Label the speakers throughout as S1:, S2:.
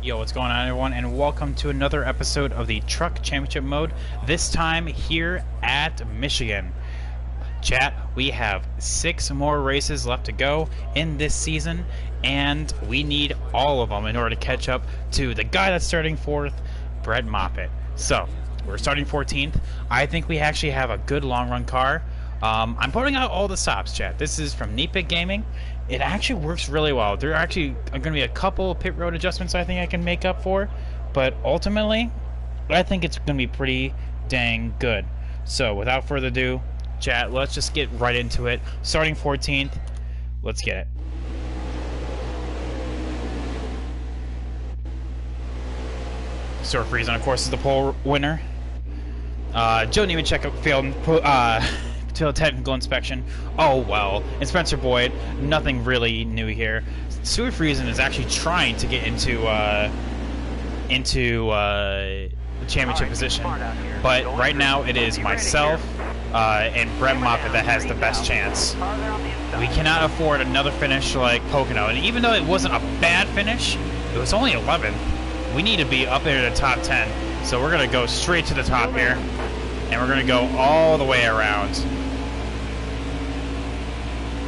S1: Yo, what's going on, everyone, and welcome to another episode of the Truck Championship Mode, this time here at Michigan. Chat, we have 6 more races left to go in this season, and we need all of them in order to catch up to the guy that's starting 4th, Brett Moffitt. So, we're starting 14th. I think we actually have a good long-run car. I'm putting out all the stops, chat. This is from Neat Pit Gaming. It actually works really well. There are actually going to be a couple pit road adjustments I think I can make up for, but ultimately, I think it's going to be pretty dang good. So, without further ado, chat, let's just get right into it. Starting 14th, let's get it. Stuart Friesen, of course, is the pole winner. Joe Nemechek failed technical inspection. Oh well. And Spencer Boyd, nothing really new here. Stuart Friesen is actually trying to get into the championship position, but right now it is myself and Brett Moffitt that has the best chance. We cannot afford another finish like Pocono, and even though it wasn't a bad finish, it was only 11th. We need to be up there to the top 10, so we're gonna go straight to the top here, and we're gonna go all the way around.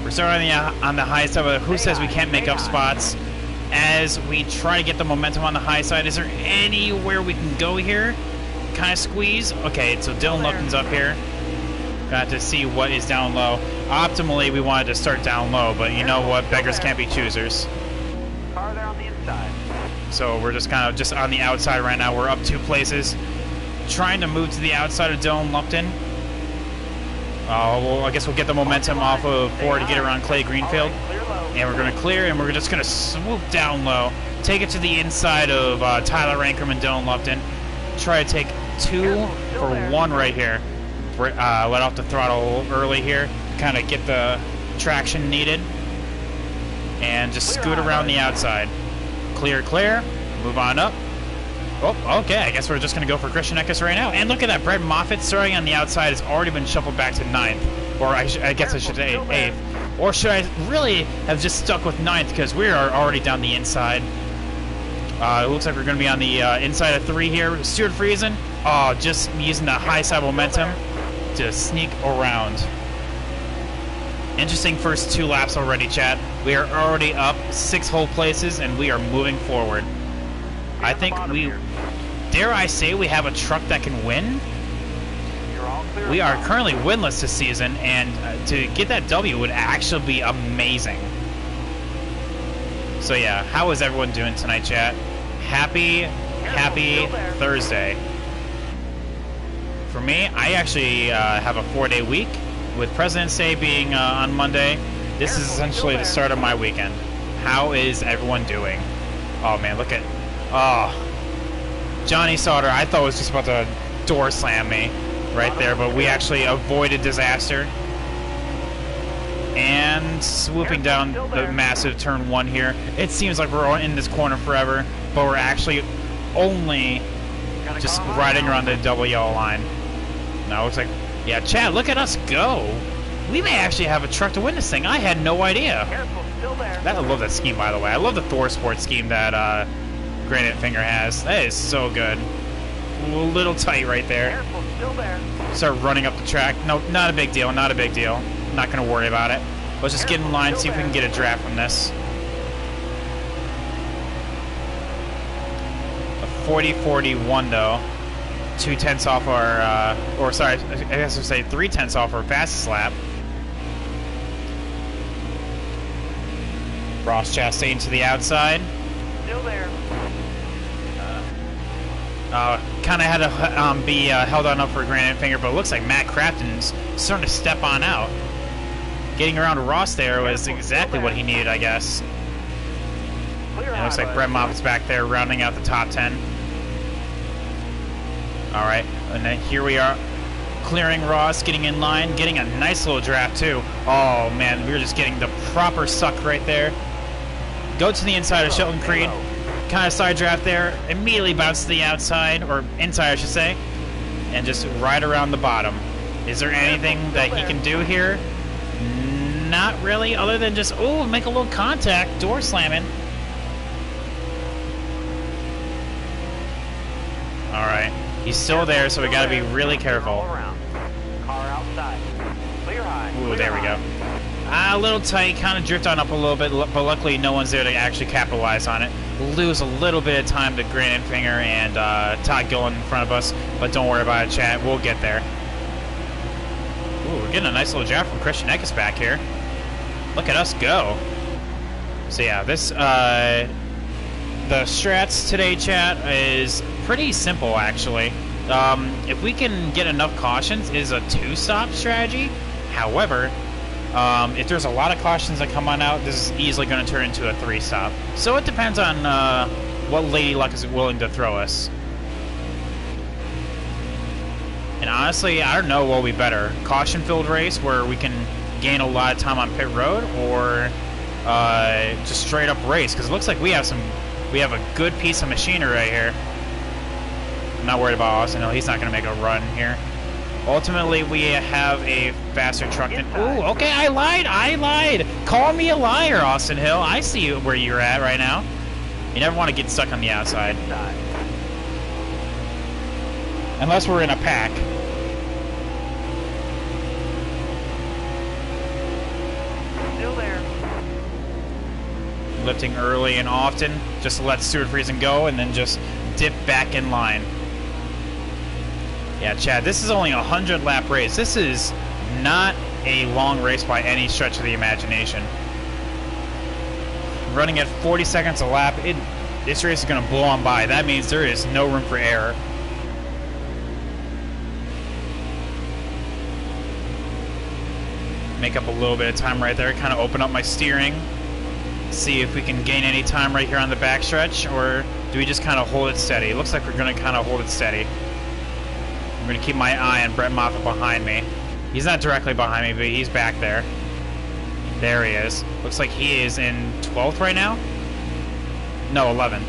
S1: We're starting on the high side, but who says we can't make up spots as we try to get the momentum on the high side? Is there anywhere we can go here? Kind of squeeze? Okay, so Dylan Lupton's up here. Got to see what is down low. Optimally, we wanted to start down low, but you know what? Beggars can't be choosers.
S2: Car there on the inside.
S1: So we're just kind of just on the outside right now. We're up 2 places. Trying to move to the outside of Dylan Lupton. Well, I guess we'll get the momentum off of 4 to get around Clay Greenfield. And we're going to clear, and we're just going to swoop down low. Take it to the inside of Tyler Ankrum and Dylan Lupton. Try to take 2 for 1 right here. Let off the throttle early here. Kind of get the traction needed. And just scoot around the outside. Clear, clear. Move on up. Oh, okay, I guess we're just going to go for Christian Eckes right now. And look at that, Brett Moffitt starting on the outside has already been shuffled back to 9th. Or I guess I should say 8th. Or should I really have just stuck with 9th because we are already down the inside. It looks like we're going to be on the inside of 3 here. Stuart Friesen, just using the high side momentum to sneak around. Interesting first 2 laps already, chat. We are already up 6 whole places, and we are moving forward. I think dare I say we have a truck that can win? We are currently winless this season, and to get that W would actually be amazing. So yeah, how is everyone doing tonight, chat? Happy Thursday. For me, I actually have a 4-day week, with President's Day being on Monday. This is essentially the start of my weekend. How is everyone doing? Oh man, look at... Oh, Johnny Sauter, I thought was just about to door slam me right there, but we actually avoided disaster. And swooping down the massive turn 1 here. It seems like we're in this corner forever, but we're actually only just riding around the double yellow line. Now it looks like, yeah, Chad, look at us go. We may actually have a truck to win this thing. I had no idea. I love that scheme, by the way. I love the Thor Sport scheme that Granite Finger has. That is so good. A little tight right there. Start running up the track. No, not a big deal. Not a big deal. I'm not going to worry about it. Let's just get in line, see if we can get a draft from this. A 40-41 though. 2/10 off our, or sorry, I guess I would say 3/10 off our fastest lap. Ross Chastain to the outside.
S2: Still there.
S1: Kind of had to be held on up for Granite Finger, but it looks like Matt Crafton's starting to step on out. Getting around Ross there was exactly what he needed, I guess. And it looks like Brett Moffitt's back there rounding out the top 10. Alright, and then here we are, clearing Ross, getting in line, getting a nice little draft too. Oh man, we were just getting the proper suck right there. Go to the inside of Shelton Creed. Kind of side draft there, immediately bounce to the outside, or inside I should say, and just ride around the bottom. Is there anything that he can do here? Not really, other than just, make a little contact, door slamming. He's still there, so we gotta be really careful.
S2: All around. Car outside. Clear high.
S1: Ooh,
S2: Clear
S1: there we
S2: high.
S1: go. A little tight, kind of drift on up a little bit, but luckily no one's there to actually capitalize on it. We'll lose a little bit of time to Grant Enfinger and Todd Gillen in front of us, but don't worry about it, chat. We'll get there. Ooh, we're getting a nice little draft from Christian Eckes back here. Look at us go. So yeah, this, the strats today, chat, is pretty simple, actually. If we can get enough cautions, it is a 2-stop strategy. However, if there's a lot of cautions that come on out, this is easily going to turn into a 3-stop. So it depends on what Lady Luck is willing to throw us. And honestly, I don't know what will be better. Caution-filled race where we can gain a lot of time on pit road, or just straight up race, because it looks like we have a good piece of machinery right here. I'm not worried about Austin Hill. He's not going to make a run here. Ultimately, we have a faster truck than... Ooh, okay, I lied! Call me a liar, Austin Hill. I see where you're at right now. You never want to get stuck on the outside. Unless we're in a pack.
S2: Still there.
S1: Lifting early and often, just to let Stuart Friesen go, and then just dip back in line. Yeah, Chad, this is only a 100-lap race. This is not a long race by any stretch of the imagination. Running at 40 seconds a lap, this race is going to blow on by. That means there is no room for error. Make up a little bit of time right there, kind of open up my steering. See if we can gain any time right here on the backstretch, or do we just kind of hold it steady? It looks like we're going to kind of hold it steady. I'm going to keep my eye on Brett Moffitt behind me. He's not directly behind me, but he's back there. There he is. Looks like he is in 12th right now? No, 11th.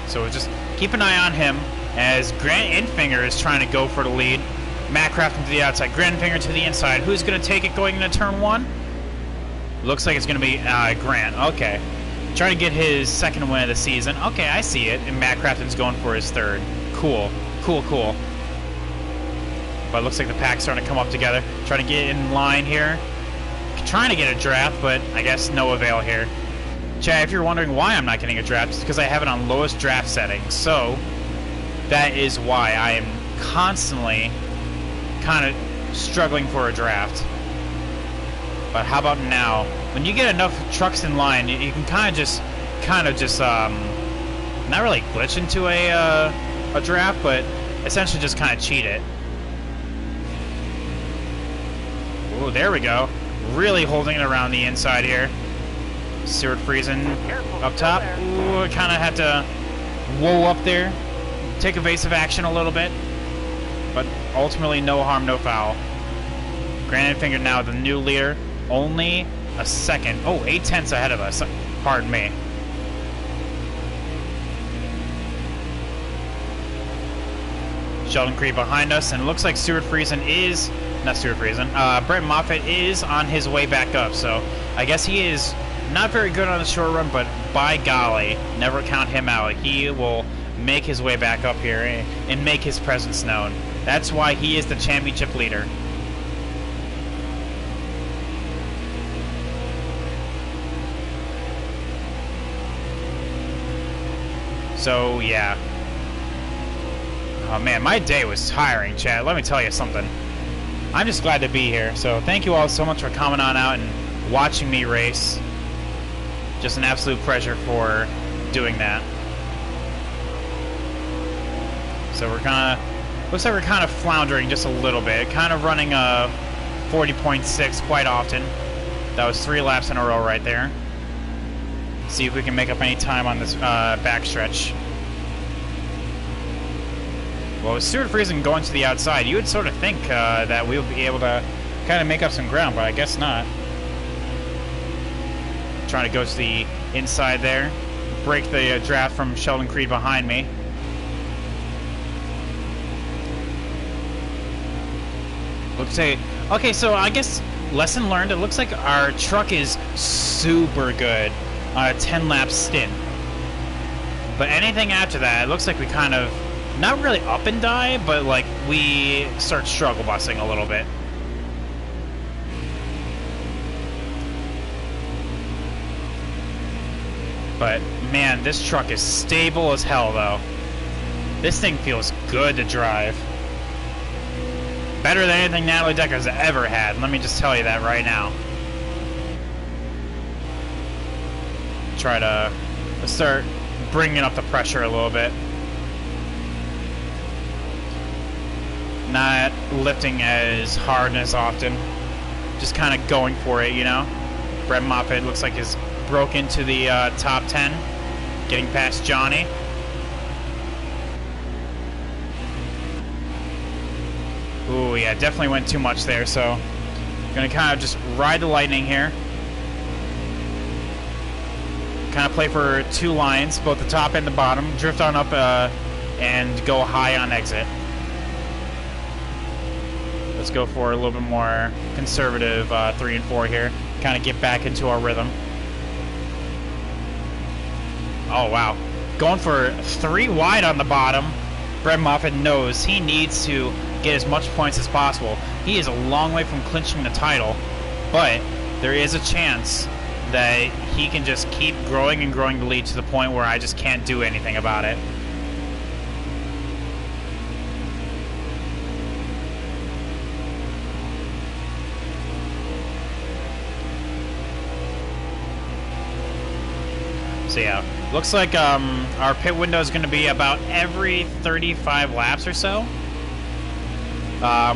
S1: So we'll just keep an eye on him as Grant Enfinger is trying to go for the lead. Matt Crafton to the outside, Grant Enfinger to the inside. Who's going to take it going into turn 1? Looks like it's going to be Grant. Okay. Trying to get his second win of the season. Okay, I see it. And Matt Crafton's going for his third. Cool. Cool. But it looks like the pack's starting to come up together. Trying to get in line here. Trying to get a draft, but I guess no avail here. Chad, if you're wondering why I'm not getting a draft, it's because I have it on lowest draft settings. So, that is why I am constantly kind of struggling for a draft. But how about now? When you get enough trucks in line, you can kind of just, not really glitch into a draft, but essentially just kind of cheat it. Ooh, there we go. Really holding it around the inside here. Stuart Friesen up top. Ooh, kind of had to whoa up there. Take evasive action a little bit. But ultimately, no harm, no foul. Grant Enfinger now the new leader. Only a second. Oh, 8/10 ahead of us. Pardon me. Sheldon Creed behind us, and it looks like Stuart Friesen is... Not Stuart Friesen. Brett Moffitt is on his way back up, so I guess he is not very good on the short run, but by golly, never count him out. He will make his way back up here and make his presence known. That's why he is the championship leader. So, yeah. Oh, man, my day was tiring, Chad. Let me tell you something. I'm just glad to be here. So, thank you all so much for coming on out and watching me race. Just an absolute pleasure for doing that. So, we're kind of... Looks like we're kind of floundering just a little bit. Kind of running a 40.6 quite often. That was 3 laps in a row right there. See if we can make up any time on this backstretch. Well, with Stuart Friesen going to the outside, you would sort of think that we would be able to kind of make up some ground, but I guess not. Trying to go to the inside there. Break the draft from Sheldon Creed behind me. Looks like... Okay, so I guess lesson learned. It looks like our truck is super good on a 10-lap stint. But anything after that, it looks like we kind of, not really up and die, but like we start struggle busing a little bit. But man, this truck is stable as hell though. This thing feels good to drive. Better than anything Natalie Decker's ever had. Let me just tell you that right now. Try to start bringing up the pressure a little bit. Not lifting as hard and as often. Just kind of going for it, you know? Brett Moffitt looks like is broke into the top 10. Getting past Johnny. Ooh, yeah, definitely went too much there, so gonna kind of just ride the lightning here. Kind of play for two lines, both the top and the bottom. Drift on up and go high on exit. Let's go for a little bit more conservative 3 and 4 here. Kind of get back into our rhythm. Oh, wow. Going for 3 wide on the bottom. Brett Moffitt knows he needs to get as much points as possible. He is a long way from clinching the title, but there is a chance that he can just keep growing and growing the lead to the point where I just can't do anything about it. So yeah, looks like our pit window is going to be about every 35 laps or so.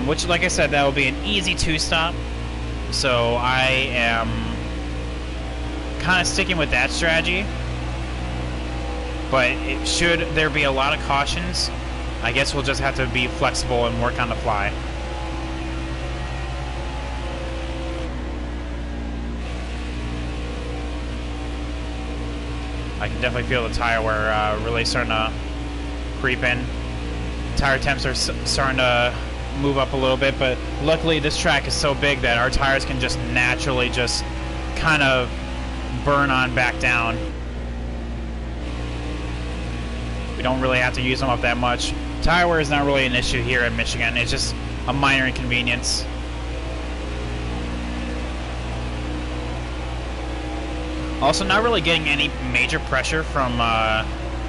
S1: Which, like I said, that will be an easy 2-stop. So I am kind of sticking with that strategy. But should there be a lot of cautions, I guess we'll just have to be flexible and work on the fly. I can definitely feel the tire wear really starting to creep in. Tire temps are starting to move up a little bit, but luckily this track is so big that our tires can just naturally just kind of burn on back down. We don't really have to use them up that much. Tire wear is not really an issue here in Michigan. It's just a minor inconvenience. Also, not really getting any major pressure from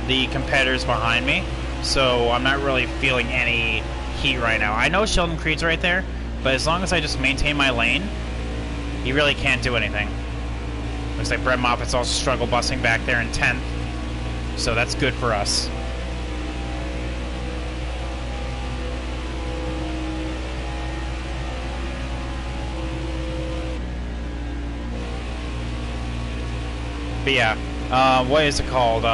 S1: the competitors behind me, so I'm not really feeling any heat right now. I know Sheldon Creed's right there, but as long as I just maintain my lane, he really can't do anything. Looks like Brett Moffitt's also struggle busing back there in 10th, so that's good for us. But yeah, what is it called?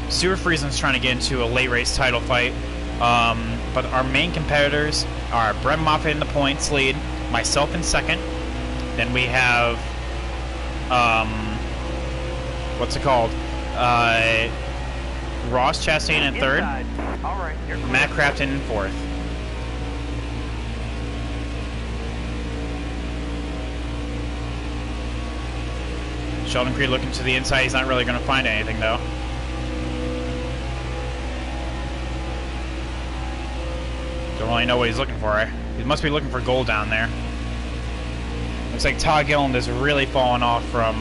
S1: Stuart Friesen's trying to get into a late race title fight. But our main competitors are Brett Moffitt in the points lead, myself in second. Then we have, what's it called? Ross Chastain in third, Matt Crafton in fourth. Sheldon Creed looking to the inside. He's not really going to find anything, though. Don't really know what he's looking for. He must be looking for gold down there. Looks like Todd Gilliland has really fallen off from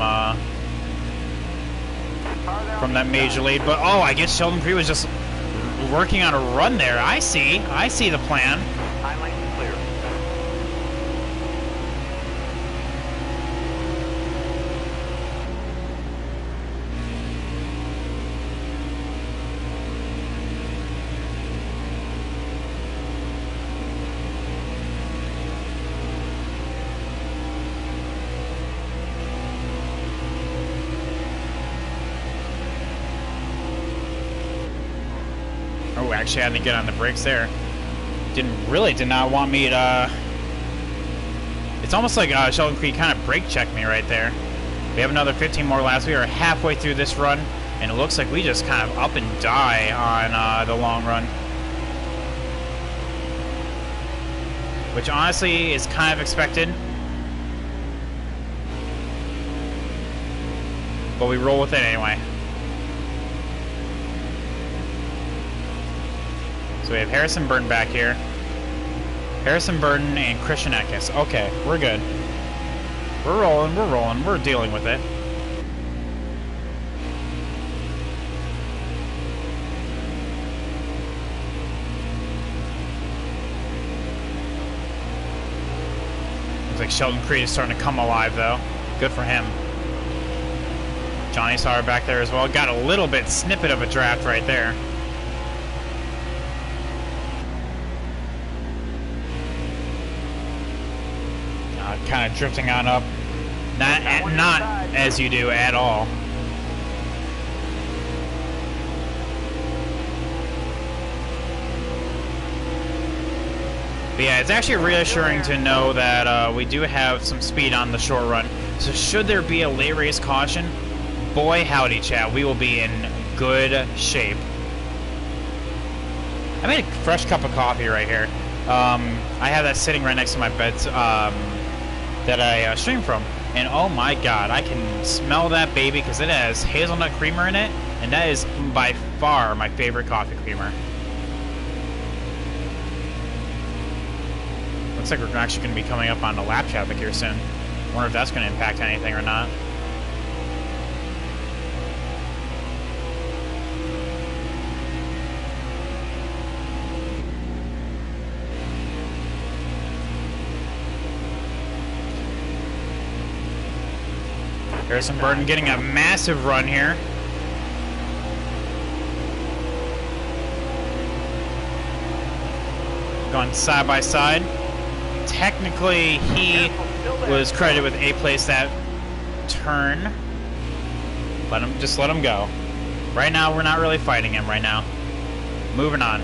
S1: that major lead. But, oh, I guess Sheldon Creed was just working on a run there. I see the plan. Oh, actually I had to get on the brakes there. Did not want me to... It's almost like Sheldon Creed kind of brake checked me right there. We have another 15 more laps. We are halfway through this run, and it looks like we just kind of up and die on the long run. Which honestly is kind of expected. but we roll with it anyway. So we have Harrison Burton back here. Harrison Burton and Christian Eckes. Okay, we're good. We're rolling, we're dealing with it. Looks like Sheldon Creed is starting to come alive, though. Good for him. Johnny Sauer back there as well. Got a little bit snippet of a draft right there. Kind of drifting on up. Not as you do at all. But yeah, it's actually reassuring to know that we do have some speed on the short run. So should there be a late race caution, boy howdy chat, we will be in good shape. I made a fresh cup of coffee right here. I have that sitting right next to my bed that I stream from. And oh my god, I can smell that baby because it has hazelnut creamer in it. And that is by far my favorite coffee creamer. Looks like we're actually going to be coming up on the lap traffic here soon. Wonder if that's going to impact anything or not. Harrison Burton getting a massive run here. Going side by side. Technically, he was credited with a place that turn. Just let him go. Right now, we're not really fighting him right now. Moving on.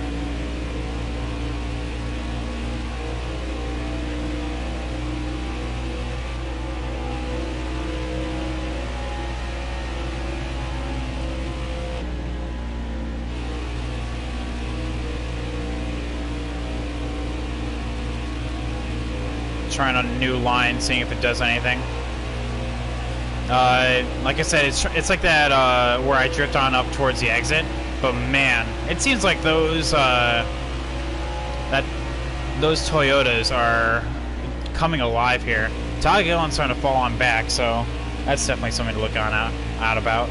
S1: Trying on a new line, seeing if it does anything. Like I said, it's like that where I drift on up towards the exit. But man, it seems like those Toyotas are coming alive here. Todd Gillen's starting to fall on back, so that's definitely something to look out about.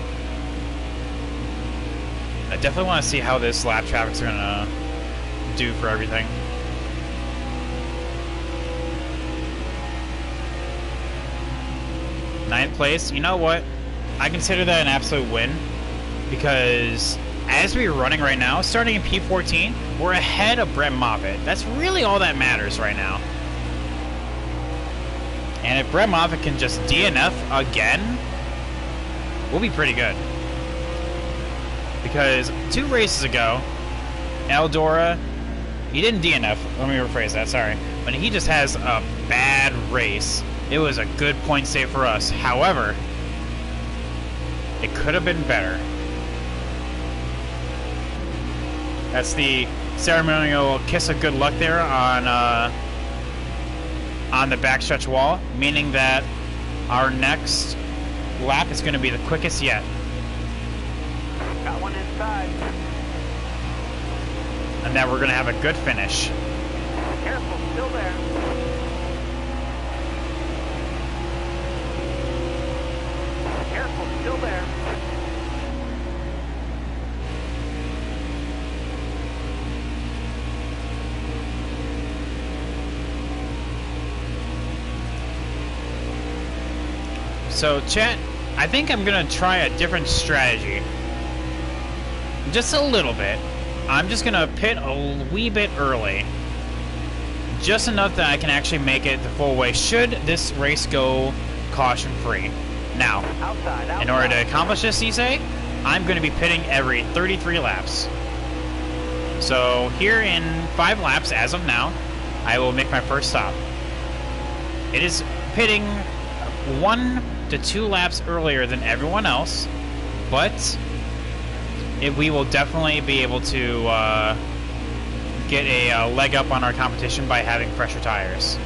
S1: I definitely want to see how this lap traffic's gonna do for everything. Ninth place, you know what? I consider that an absolute win because as we're running right now, starting in P14, we're ahead of Brett Moffitt. That's really all that matters right now. And if Brett Moffitt can just DNF again, we'll be pretty good. Because 2 races ago, Eldora, he didn't DNF. Let me rephrase that, sorry. But he just has a bad race. It was a good point save for us. However, it could have been better. That's the ceremonial kiss of good luck there on the backstretch wall, meaning that our next lap is going to be the quickest yet.
S2: Got one inside.
S1: And that we're going to have a good finish.
S2: Careful, still there. Careful, still there.
S1: So, chat, I think I'm going to try a different strategy. Just a little bit. I'm just going to pit a wee bit early. Just enough that I can actually make it the full way should this race go caution-free. Now,
S2: Outside.
S1: in order to accomplish this, you say, I'm going to be pitting every 33 laps. So here in 5 laps, as of now, I will make my first stop. It is pitting 1 to 2 laps earlier than everyone else, but we will definitely be able to get a leg up on our competition by having fresher tires.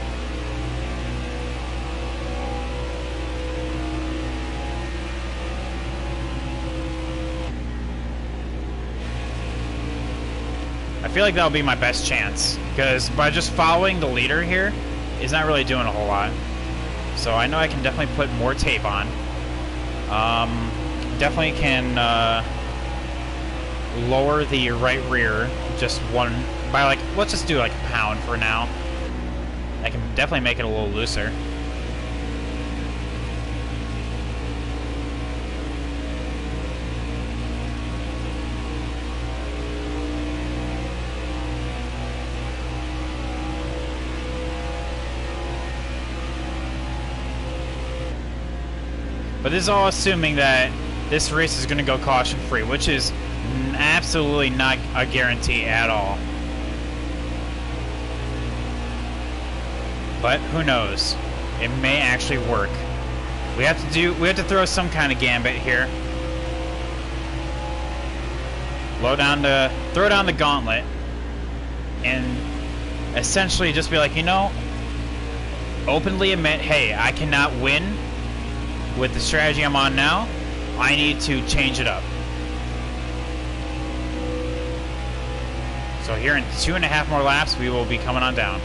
S1: feel like that'll be my best chance, because by just following the leader here is not really doing a whole lot. So I know I can definitely put more tape on. Definitely can lower the right rear just one by like, let's just do like a pound for now. I can definitely make it a little looser. But this is all assuming that this race is going to go caution-free, which is absolutely not a guarantee at all. But who knows? It may actually work. We have to throw some kind of gambit here. Throw down the gauntlet, and essentially just be like, you know, openly admit, hey, I cannot win with the strategy I'm on now. I need to change it up. So here in 2.5 more laps, we will be coming on down.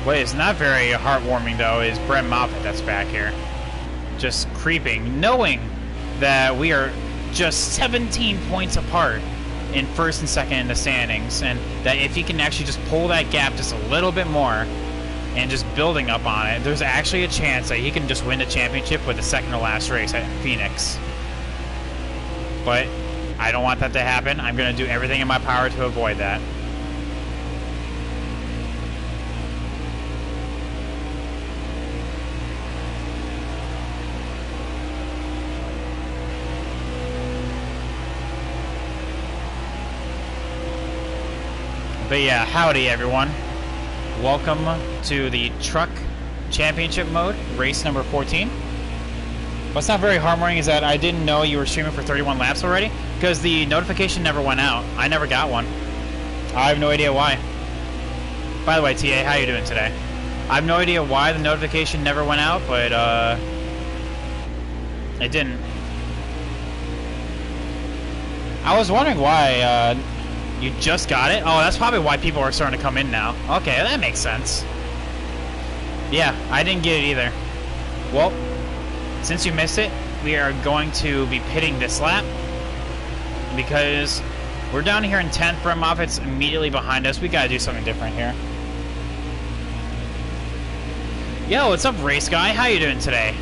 S1: What is not very heartwarming, though, is Brett Moffitt that's back here. Just creeping, knowing that we are just 17 points apart in first and second in the standings, and that if he can actually just pull that gap just a little bit more and just building up on it, there's actually a chance that he can just win the championship with the second to last race at Phoenix. But I don't want that to happen. I'm going to do everything in my power to avoid that. But yeah, howdy everyone. Welcome to the Truck Championship mode, race number 14. What's not very heartwarming is that I didn't know you were streaming for 31 laps already, because the notification never went out. I never got one. I have no idea why. By the way, TA, how you doing today? I have no idea why the notification never went out, but it didn't. I was wondering why you just got it? Oh, that's probably why people are starting to come in now. Okay, that makes sense. Yeah, I didn't get it either. Well, since you missed it, we are going to be pitting this lap because we're down here in 10th. Brett Moffitt's immediately behind us. We gotta do something different here. Yo, what's up, race guy? How you doing today?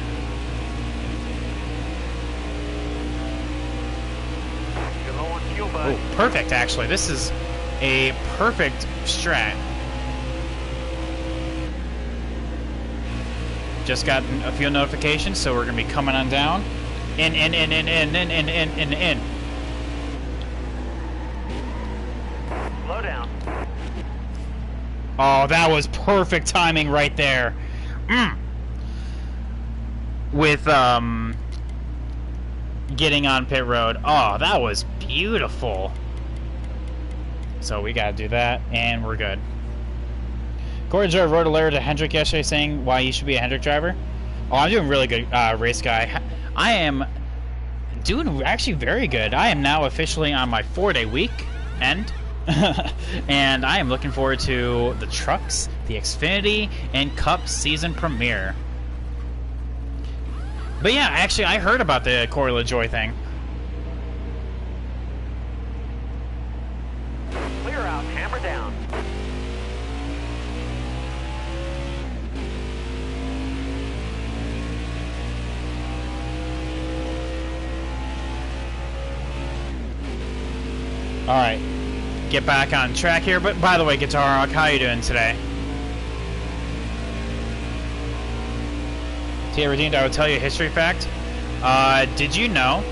S1: Oh, perfect, actually. This is a perfect strat. Just got a few notifications, so we're going to be coming on down. In.
S2: Slow down.
S1: Oh, that was perfect timing right there. With, getting on pit road. Oh, that was beautiful. So we gotta do that, and we're good. Corey Joe wrote a letter to Hendrick yesterday saying why he should be a Hendrick driver. Oh, I'm doing really good, race guy. I am doing actually very good. I am now officially on my 4-day weekend, and I am looking forward to the trucks, the Xfinity, and Cup season premiere. But yeah, actually, I heard about the Corey LaJoy thing.
S2: Clear out, hammer down.
S1: Alright, get back on track here. But by the way, Guitar Rock, how you doing today? Tia Redeemed, I will tell you a history fact. Did you know?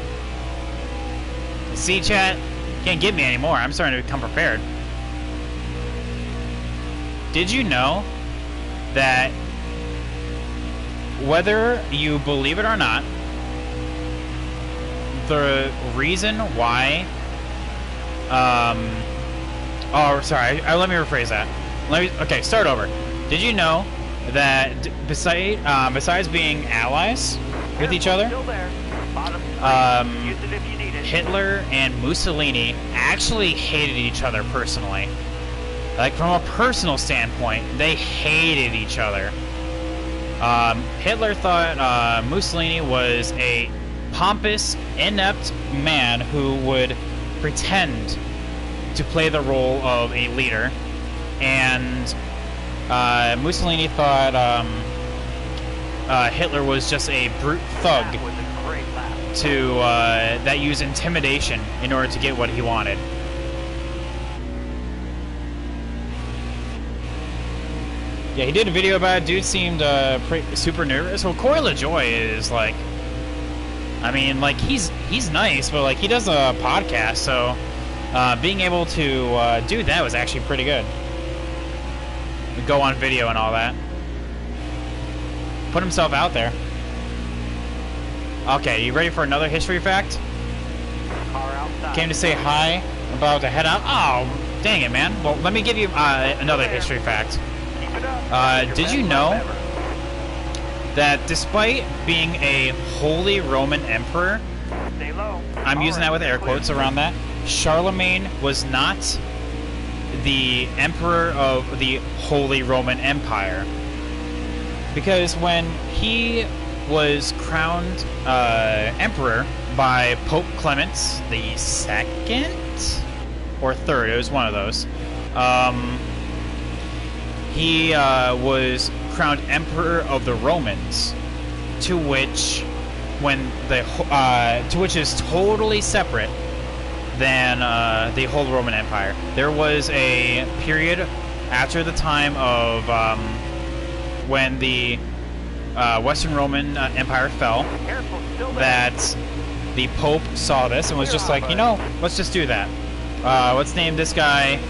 S1: See, chat, can't get me anymore. I'm starting to become prepared. Did you know that whether you believe it or not, the reason why Oh, sorry. Let me rephrase that. Okay, start over. Did you know that besides being allies with each other, Hitler and Mussolini actually hated each other personally. Like, from a personal standpoint, they hated each other. Hitler thought Mussolini was a pompous, inept man who would pretend to play the role of a leader, and Mussolini thought Hitler was just a brute thug that used intimidation in order to get what he wanted. Yeah, he did a video about it. Dude seemed super nervous. Well, Corey LaJoy is like, I mean, like, he's nice, but like, he does a podcast, so being able to do that was actually pretty good. Go on video and all that. Put himself out there. Okay, you ready for another history fact? Came to say hi, about to head out. Oh, dang it, man. Well, let me give you another history fact. Did you know that despite being a Holy Roman Emperor, I'm using that with air quotes around that, Charlemagne was not the Emperor of the Holy Roman Empire? Because when he was crowned Emperor by Pope Clement the Second or Third, it was one of those, he was crowned Emperor of the Romans, to which is totally separate than the whole Roman Empire. There was a period after the time of when the Western Roman Empire fell that the Pope saw this and was just like, you know, let's just do that. Let's name this guy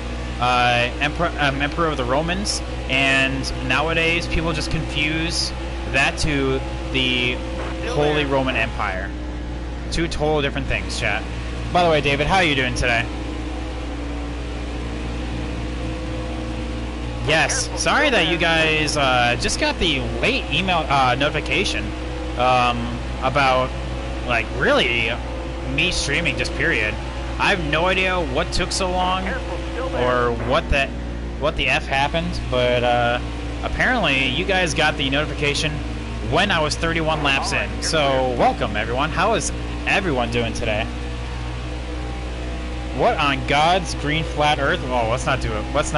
S1: Emperor of the Romans, and nowadays people just confuse that to the Holy Roman Empire. Two total different things, chat. By the way, David, how are you doing today? Yes, sorry that you guys just got the late email notification about, like, really me streaming, just period. I have no idea what took so long or what the F happened, but apparently you guys got the notification when I was 31 laps in. So welcome, everyone. How is everyone doing today? What on God's green flat earth? Oh, let's not do it. Let's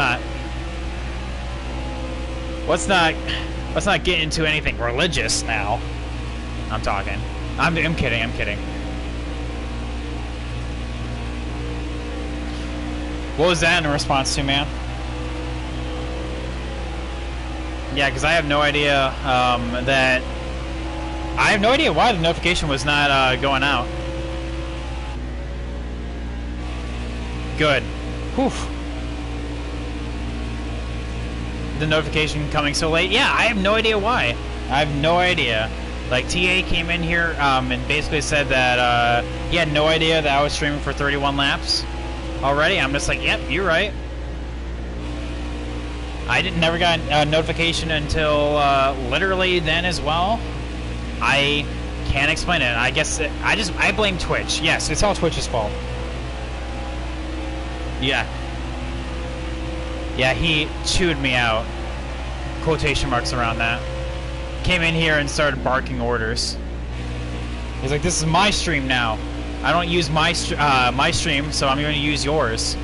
S1: not get into anything religious now. I'm talking. I'm kidding. I'm kidding. What was that in response to, man? Yeah, because I have no idea I have no idea why the notification was not going out. Good. Whew. The notification coming so late. Yeah, I have no idea why. I have no idea. Like, TA came in here and basically said that he had no idea that I was streaming for 31 laps already. I'm just like, yep, you're right. I never got a notification until literally then as well. I can't explain it. I guess I blame Twitch. Yes, it's all Twitch's fault. Yeah. Yeah, he chewed me out. Quotation marks around that. Came in here and started barking orders. He's like, this is my stream now. I don't use my stream, so I'm going to use yours.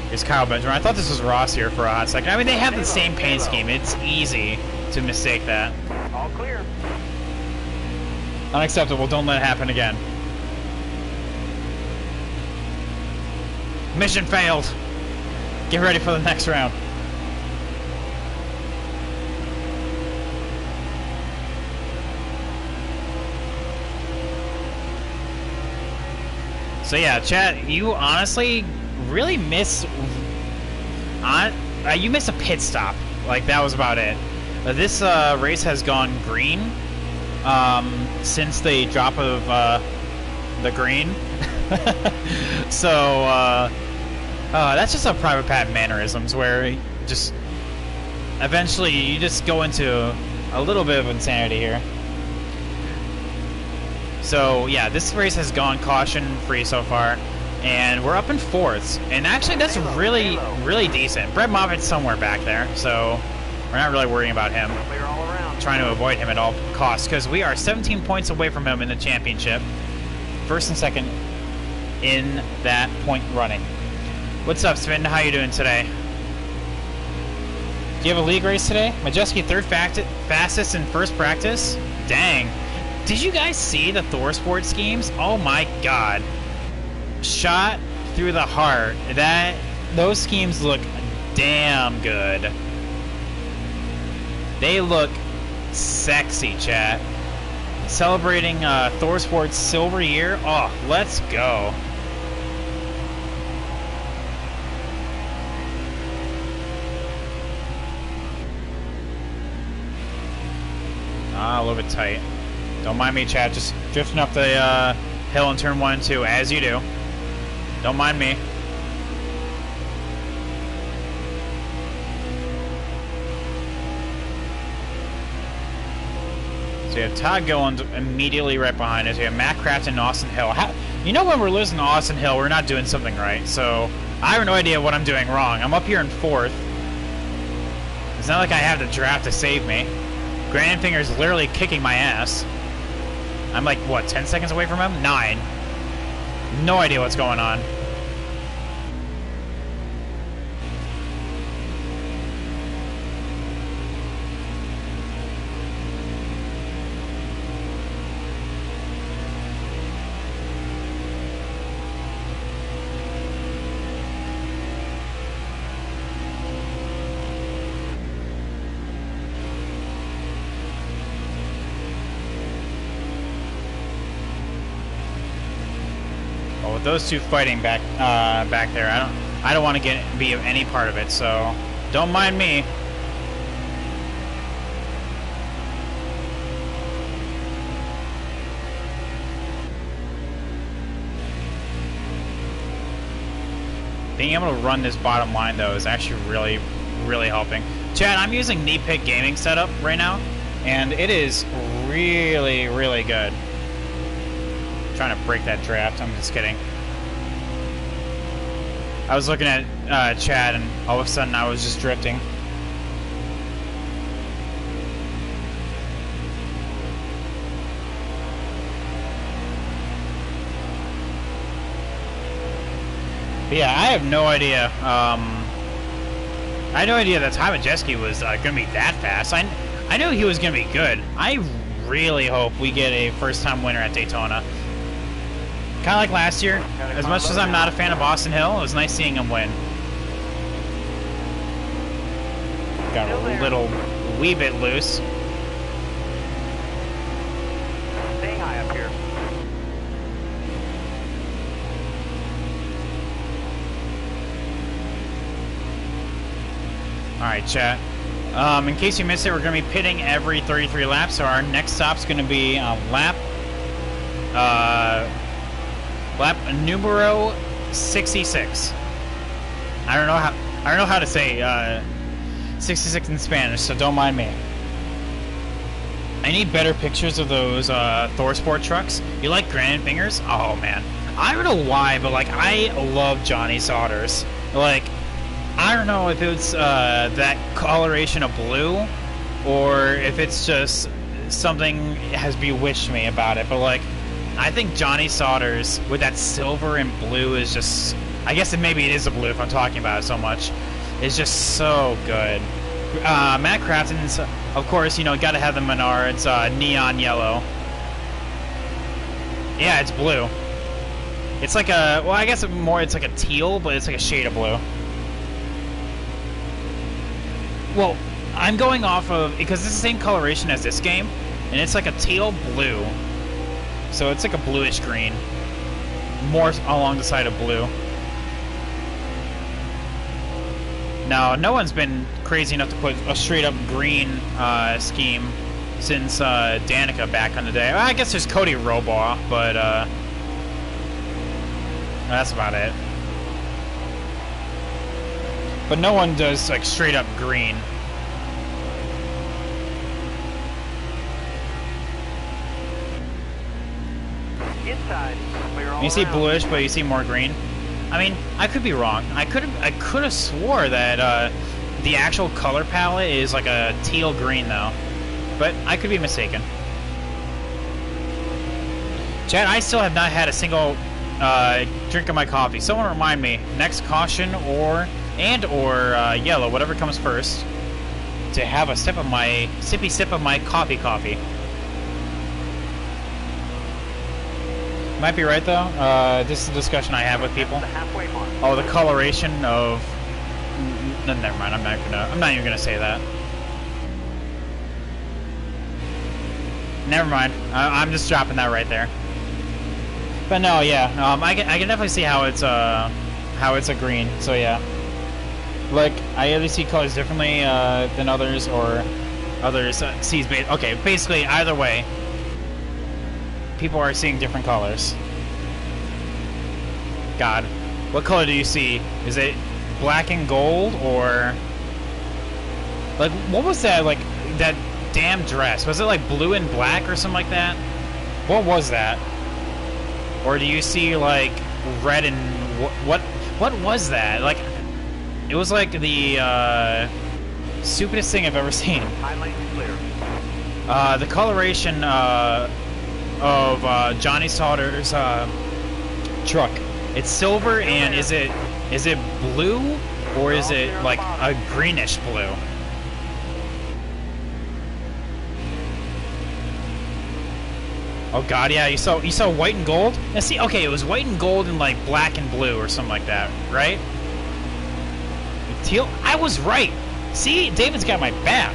S1: Here's Kyle Benjamin. I thought this was Ross here for a hot second. I mean, they have the same paint scheme. It's easy to mistake that.
S2: All clear.
S1: Unacceptable. Don't let it happen again. Mission failed. Get ready for the next round. So yeah, chat, you honestly really miss you miss a pit stop. Like, that was about it. This race has gone green since the drop of the green. So that's just a private pat mannerisms where just eventually you just go into a little bit of insanity here. So yeah, this race has gone caution free so far, and we're up in fourths, and actually that's really decent. Brett Moffitt's somewhere back there, so we're not really worrying about him, trying to avoid him at all costs, because we are 17 points away from him in the championship, first and second in that point running. What's up, Sven? How you doing today? Do you have a league race today? Majeski third fastest in first practice? Dang. Did you guys see the ThorSport schemes? Oh my god. Shot through the heart. Those schemes look damn good. They look sexy, chat. Celebrating ThorSport's silver year. Oh, let's go. A little bit tight. Don't mind me, chat. Just drifting up the hill in turn 1 and 2, as you do. Don't mind me. So you have Todd Gillen immediately right behind us. You have Matt Kraft and Austin Hill. You know when we're losing to Austin Hill, we're not doing something right. So I have no idea what I'm doing wrong. I'm up here in 4th. It's not like I have the draft to save me. Grandfinger's literally kicking my ass. I'm like, what, 10 seconds away from him? 9. No idea what's going on. With those two fighting back there, I don't want to be any part of it, so don't mind me. Being able to run this bottom line though is actually really helping. Chad, I'm using knee pick gaming setup right now, and it is really good. Trying to break that draft. I'm just kidding. I was looking at Chad, and all of a sudden I was just drifting. But yeah, I have no idea. I had no idea that Ty Majeski was going to be that fast. I knew he was going to be good. I really hope we get a first-time winner at Daytona. Kind of like last year. As much as I'm not a fan of Austin Hill, it was nice seeing him win. Got a little wee bit loose.
S2: Staying high up here.
S1: Alright, chat. In case you missed it, we're going to be pitting every 33 laps, so our next stop's going to be lap numero 66. I don't know how to say 66 in Spanish, so don't mind me. I need better pictures of those ThorSport trucks. You like granite fingers? Oh man, I don't know why, but like I love Johnny Saunders. Like I don't know if it's that coloration of blue, or if it's just something has bewitched me about it, but like I think Johnny Saunders with that silver and blue is just, I guess maybe it is a blue if I'm talking about it so much, is just so good. Matt Crafton's, of course, you know, gotta have the Menards neon yellow. Yeah, it's blue. It's like a, well, I guess it's like a teal, but it's like a shade of blue. Well, I'm going off of, because it's the same coloration as this game, and it's like a teal blue. So it's like a bluish green. More along the side of blue. Now, no one's been crazy enough to put a straight up green scheme since Danica back on the day. Well, I guess there's Cody Robaugh, but that's about it. But no one does like straight up green.
S2: Inside. Clear all
S1: You see
S2: around.
S1: bluish, but you see more green. I mean, I could be wrong. I could have swore that the actual color palette is like a teal green though, but I could be mistaken. Chad, I still have not had a single drink of my coffee. Someone remind me next caution or yellow, whatever comes first, to have a sippy sip of my coffee. Might be right though. This is a discussion I have with people.
S2: The halfway mark.
S1: Oh, the coloration of. Never mind. I'm not even gonna say that. Never mind. I'm just dropping that right there. But no, yeah. I can definitely see how it's a green. So yeah. Like I either see colors differently than others, or others sees. Okay, basically either way. People are seeing different colors. God. What color do you see? Is it black and gold, or... Like, what was that, like, that damn dress? Was it, like, blue and black or something like that? What was that? Or do you see, like, red and... What was that? Like, it was, like, the, stupidest thing I've ever seen.
S2: High lane's clear.
S1: The coloration, of Johnny Sauter's truck. It's silver, and is it blue, or is it like a greenish blue? Oh God, yeah, you saw white and gold. Now see, okay, it was white and gold and like black and blue or something like that, right? Teal. I was right. See, David's got my back.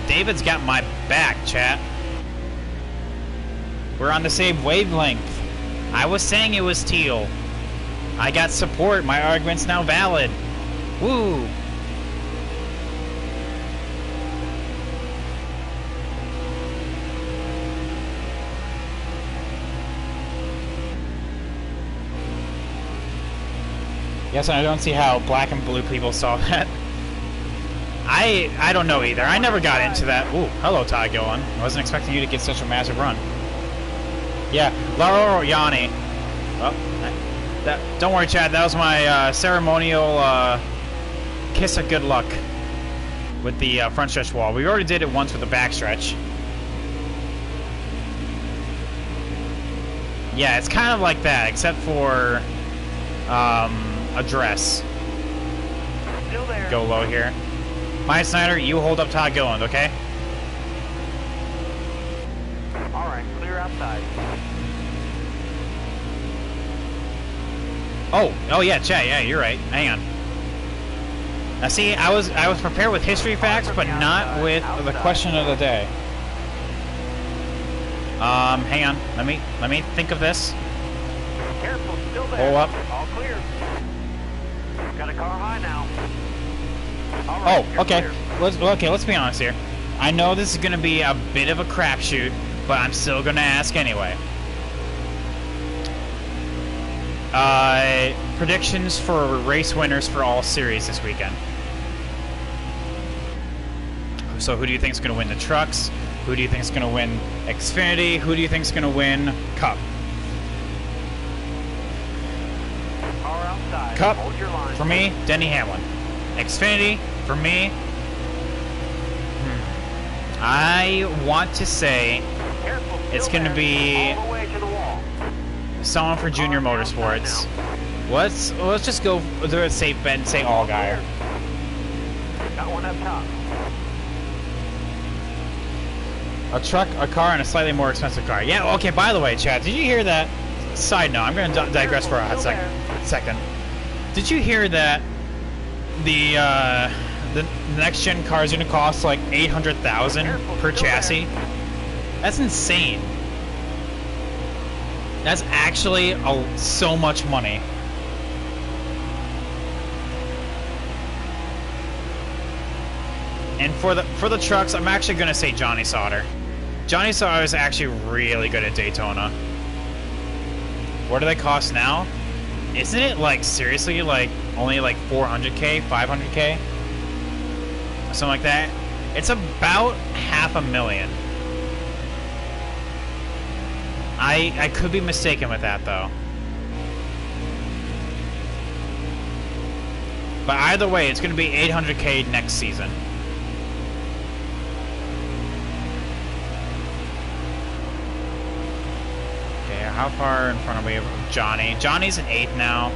S1: David's got my back, chat. We're on the same wavelength. I was saying it was teal. I got support. My argument's now valid. Woo! Yes, and I don't see how black and blue people saw that. I don't know either. I never got into that. Ooh, hello, Todd Gillen. I wasn't expecting you to get such a massive run. Yeah, Lauro Yanni. Oh, don't worry, Chad. That was my ceremonial kiss of good luck with the front stretch wall. We already did it once with the back stretch. Yeah, it's kind of like that, except for a dress.
S2: Still there.
S1: Go low here. Mike Snyder, you hold up Todd Gilland, okay?
S2: All right, clear outside.
S1: Oh yeah, Chad, yeah, you're right. Hang on. Now see, I was prepared with history facts, but not with the question of the day. Hang on. Let me think of this.
S2: Careful, still there.
S1: Pull up.
S2: All clear. Got a car high now. All right,
S1: Oh,
S2: you're
S1: okay.
S2: clear.
S1: Let's be honest here. I know this is gonna be a bit of a crapshoot, but I'm still gonna ask anyway. Predictions for race winners for all series this weekend. So who do you think is gonna win the trucks? Who do you think is gonna win Xfinity? Who do you think is gonna win Cup?
S2: Car outside.
S1: Cup,
S2: Hold your line.
S1: for me, Denny Hamlin. Xfinity, for me, I want to say
S2: Careful,
S1: it's
S2: still
S1: going to
S2: there.
S1: be
S2: All the way to the wall.
S1: someone for Junior Motorsports. Let's just go do a safe bet and say Allgaier.
S2: Got one up top.
S1: A truck, a car, and a slightly more expensive car. Yeah, okay, by the way, Chad, did you hear that? Side note, I'm going to digress for a hot second. Did you hear that the next-gen car is going to cost like $800,000 per chassis? That's insane. That's actually so much money. And for the trucks, I'm actually gonna say Johnny Sauter. Johnny Sauter is actually really good at Daytona. What do they cost now? Isn't it like seriously like only like 400K, 500K? Something like that. It's about $500,000. I could be mistaken with that though. But either way, it's going to be 800K next season. Okay, how far in front are we of Johnny? Johnny's in 8th now.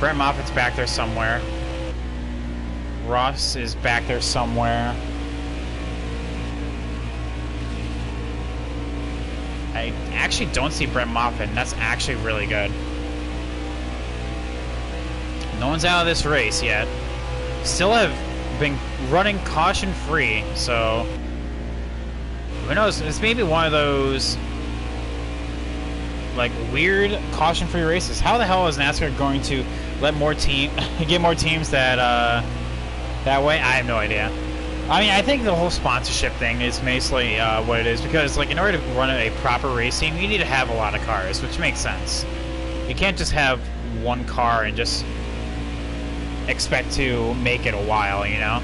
S1: Brett Moffitt's back there somewhere. Ross is back there somewhere. I actually don't see Brett Moffitt, and that's actually really good. No one's out of this race yet. Still have been running caution-free, so who knows? It's maybe one of those like weird caution-free races. How the hell is NASCAR going to let more get more teams that way? I have no idea. I mean, I think the whole sponsorship thing is mostly what it is, because like in order to run a proper race team, you need to have a lot of cars, which makes sense. You can't just have one car and just expect to make it a while, you know?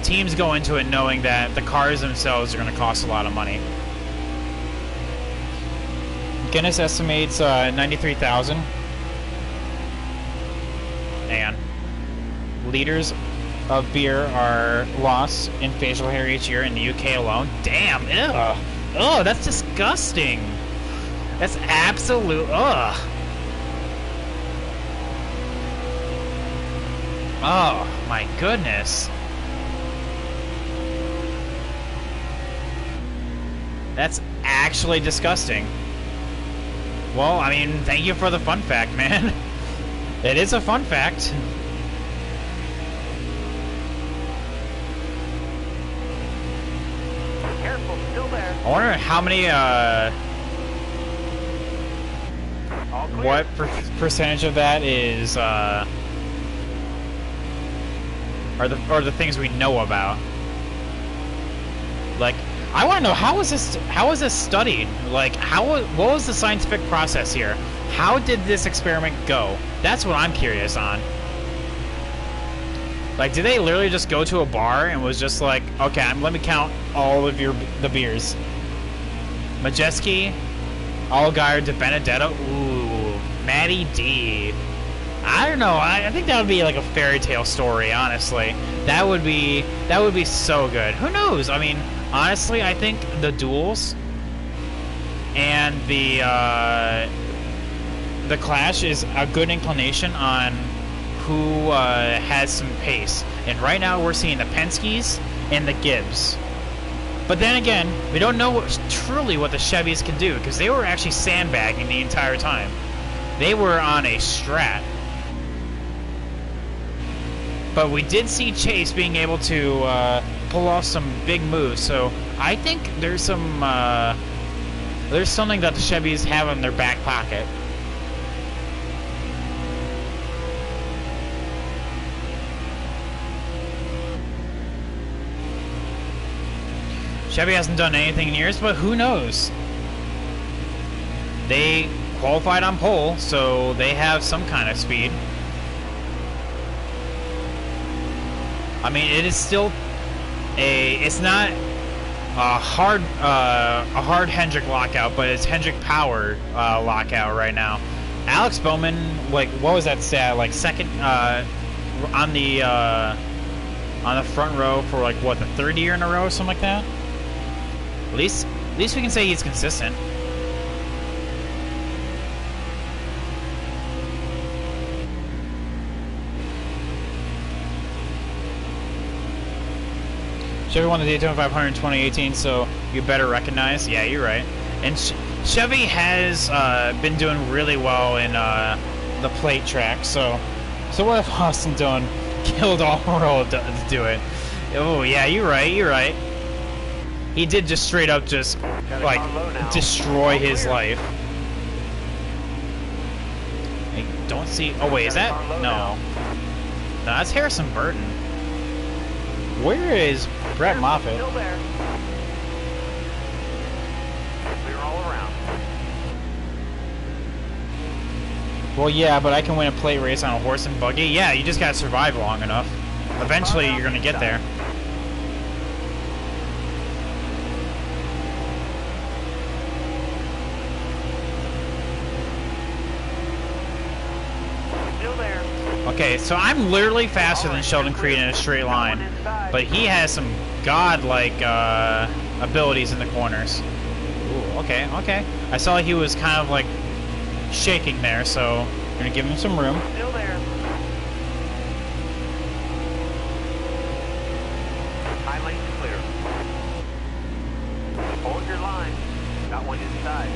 S1: Teams go into it knowing that the cars themselves are going to cost a lot of money. Guinness estimates 93,000. And liters of beer are lost in facial hair each year in the UK alone. Damn, ugh. Oh, that's disgusting. That's absolute, ugh. Oh, my goodness. That's actually disgusting. Well, I mean, thank you for the fun fact, man. It is a fun fact.
S2: Careful, still there.
S1: I wonder how many, what percentage of that is, are the things we know about. Like, I want to know, how is this studied? Like, what was the scientific process here? How did this experiment go? That's what I'm curious on. Like, did they literally just go to a bar and was just like, okay, let me count all of the beers. Majeski, Allgaier, De Benedetto, ooh, Matty D. I don't know. I think that would be like a fairy tale story. Honestly, that would be so good. Who knows? I mean, honestly, I think the duels and the Clash is a good inclination on who has some pace. And right now, we're seeing the Penske's and the Gibbs. But then again, we don't know truly what the Chevys can do, because they were actually sandbagging the entire time. They were on a strat. But we did see Chase being able to pull off some big moves, so I think there's some there's something that the Chevys have in their back pocket. Chevy hasn't done anything in years, but who knows? They qualified on pole, so they have some kind of speed. I mean, it is still it's not a hard Hendrick lockout, but it's Hendrick power lockout right now. Alex Bowman, like, what was that stat? Like second on the front row for like what, the third year in a row or something like that. At least we can say he's consistent. Chevy won the Daytona 500 in 2018, so you better recognize. Yeah, you're right. And Chevy has been doing really well in the plate track. So what if Austin Dillon killed all world to do it? Oh yeah, you're right. You're right. He did just straight up just like destroy his life. I don't see. Oh wait, is that no? No, that's Harrison Burton. Where is Brett Moffitt?
S2: Still there. Clear all around.
S1: Well, yeah, but I can win a plate race on a horse and buggy. Yeah, you just gotta survive long enough. Eventually, you're gonna get there.
S2: Still there.
S1: Okay, so I'm literally faster than Sheldon Creed in a straight line, but he has some godlike abilities in the corners. Ooh, okay, okay. I saw he was kind of like shaking there, so I'm gonna give him some room.
S2: Still there. High lane clear. Hold your line. Got one inside.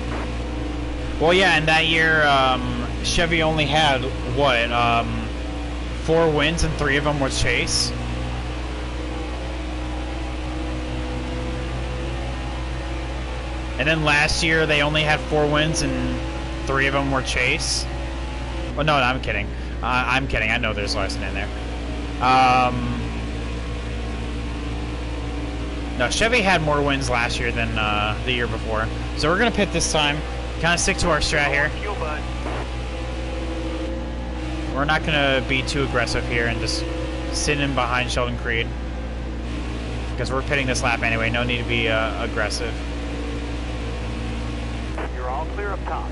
S1: Well, yeah, and that year, Chevy only had, what, 4 wins and 3 of them was Chase? And then last year, they only had 4 wins and 3 of them were Chase? Well, no, I'm kidding. I'm kidding. I know there's Larson in there. No, Chevy had more wins last year than the year before. So we're going to pit this time. Kind of stick to our strat here.
S2: Fuel bud.
S1: We're not going to be too aggressive here and just sit in behind Sheldon Creed. Because we're pitting this lap anyway. No need to be aggressive.
S2: You're all clear up top.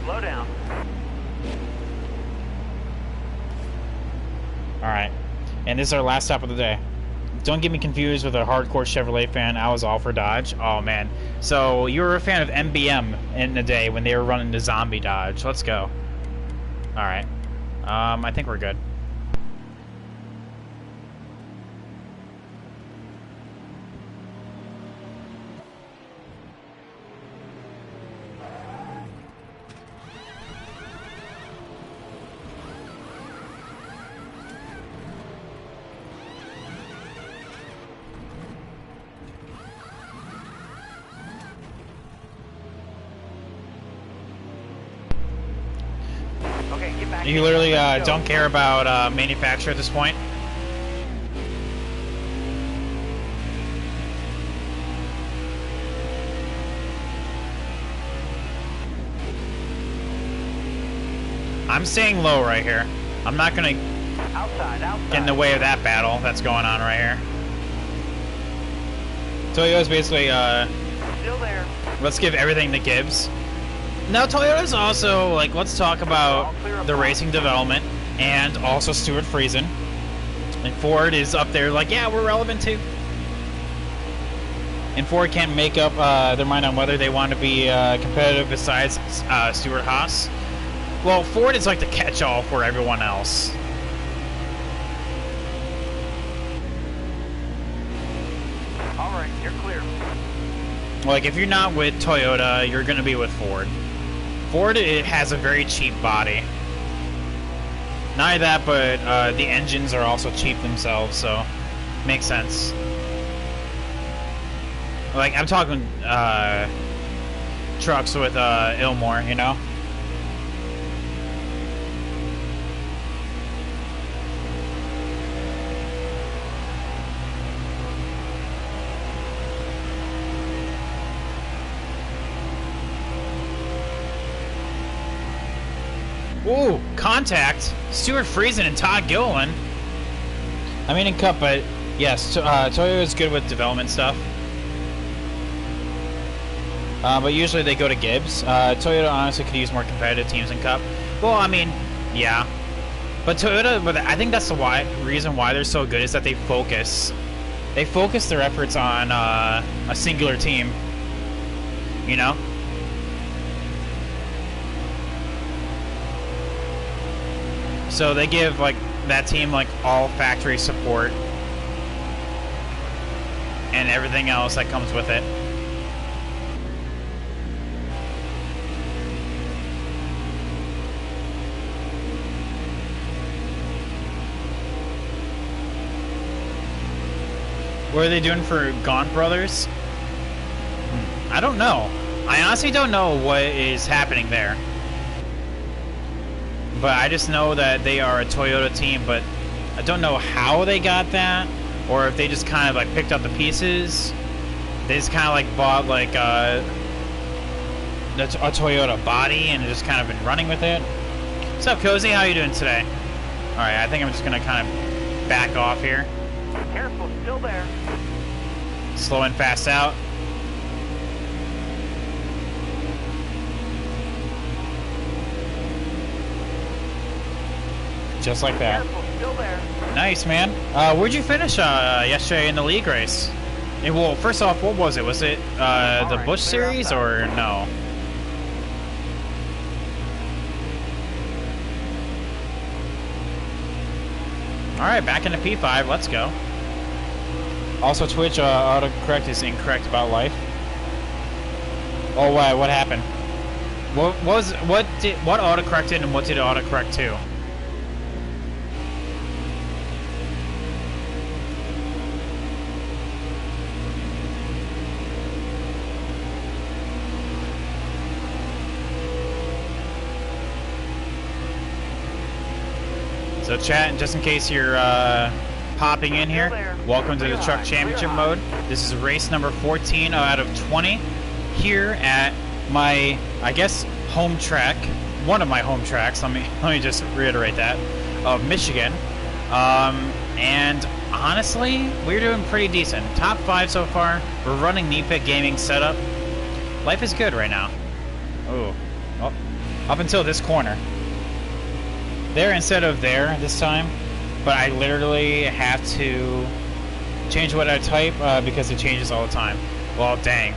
S2: Slow down.
S1: Alright. And this is our last stop of the day. Don't get me confused with a hardcore Chevrolet fan. I was all for Dodge. Oh, man. So, you were a fan of MBM in the day when they were running the zombie Dodge. Let's go. Alright. I think we're good.
S2: Okay, get back.
S1: You literally don't care about manufacturer at this point? I'm staying low right here. I'm not going to
S2: Outside.
S1: get in the way of that battle that's going on right here. Toyota's basically,
S2: Still there.
S1: let's give everything to Gibbs. Now, Toyota's also, like, let's talk about the racing development and also Stuart Friesen. And Ford is up there like, yeah, we're relevant too. And Ford can't make up their mind on whether they want to be competitive besides Stuart Haas. Well, Ford is like the catch-all for everyone else.
S2: All right, you're clear.
S1: Like, if you're not with Toyota, you're going to be with Ford. Ford, it has a very cheap body. Not only that, but the engines are also cheap themselves, so makes sense. Like, I'm talking trucks with Ilmore, you know? Ooh, contact. Stuart Friesen and Todd Gilliland. I mean in Cup, but yes, Toyota is good with development stuff. But usually they go to Gibbs. Toyota honestly could use more competitive teams in Cup. Well, I mean, yeah. But Toyota, but I think that's the reason why they're so good is that they focus. They focus their efforts on a singular team. You know? So they give like that team like all factory support and everything else that comes with it. What are they doing for Gaunt Brothers? I don't know. I honestly don't know what is happening there. but I just know that they are a Toyota team, but I don't know how they got that, or if they just kind of like picked up the pieces. They just kind of like bought like a Toyota body and just kind of been running with it. What's up, Cozy? How you doing today? All right, I think I'm just gonna kind of back off here.
S2: Careful, still there.
S1: Slow and fast out. Just like that.
S2: Careful, still there.
S1: Nice, man. Where'd you finish yesterday in the league race? Well, first off, what was it? Was it the Busch Series or no? Alright, back into P5. Let's go. Also, Twitch autocorrect is incorrect about life. Oh, wow, what happened? What autocorrected and what did it autocorrect to? So chat, just in case you're popping in here, welcome to the Truck Championship mode. This is race number 14 out of 20 here at my, I guess, home track, one of my home tracks. Let me just reiterate that, of Michigan. And honestly, we're doing pretty decent. Top 5 so far. We're running Neepit Gaming setup. Life is good right now. Oh, up until this corner. There instead of there this time, but I literally have to change what I type because it changes all the time. Well, dang.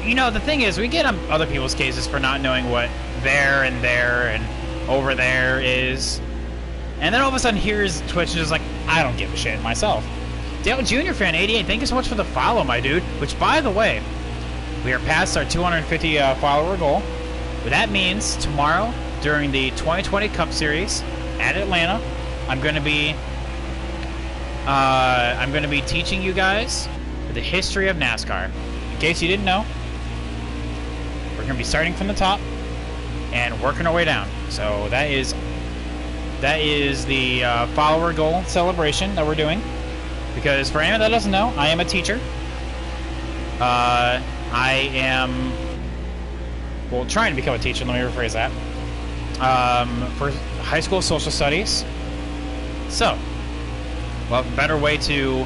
S1: You know, the thing is, we get on other people's cases for not knowing what there and over there is. And then all of a sudden, here's Twitch just like, I don't give a shit myself. Dale Jr. Fan 88, thank you so much for the follow, my dude. Which, by the way, we are past our 250 follower goal. But that means tomorrow, during the 2020 Cup Series at Atlanta, I'm going to be teaching you guys the history of NASCAR. In case you didn't know, we're going to be starting from the top and working our way down. So that is the follower goal celebration that we're doing. Because for anyone that doesn't know, I am a teacher. I am, well, trying to become a teacher. Let me rephrase that. For high school social studies. So, well, better way to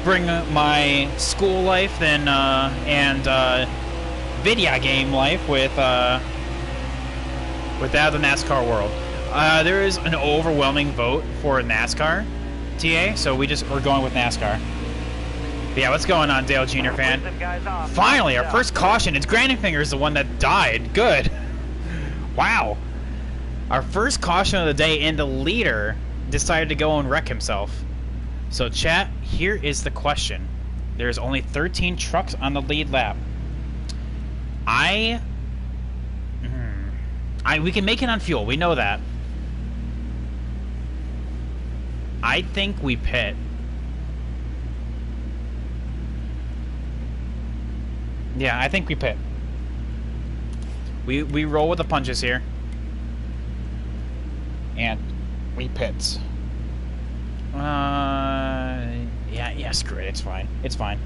S1: bring my school life than and video game life with that of the NASCAR world. There is an overwhelming vote for NASCAR TA, so we're going with NASCAR. But yeah, what's going on, Dale Jr. fan? Finally, our first caution. It's Grannyfinger is the one that died. Good. Wow. Our first caution of the day, and the leader decided to go and wreck himself. So chat, here is the question. There's only 13 trucks on the lead lap. We can make it on fuel. We know that. I think we pit. Yeah, I think we pit. We roll with the punches here. And we pits. Yeah, screw it. It's fine. It's fine.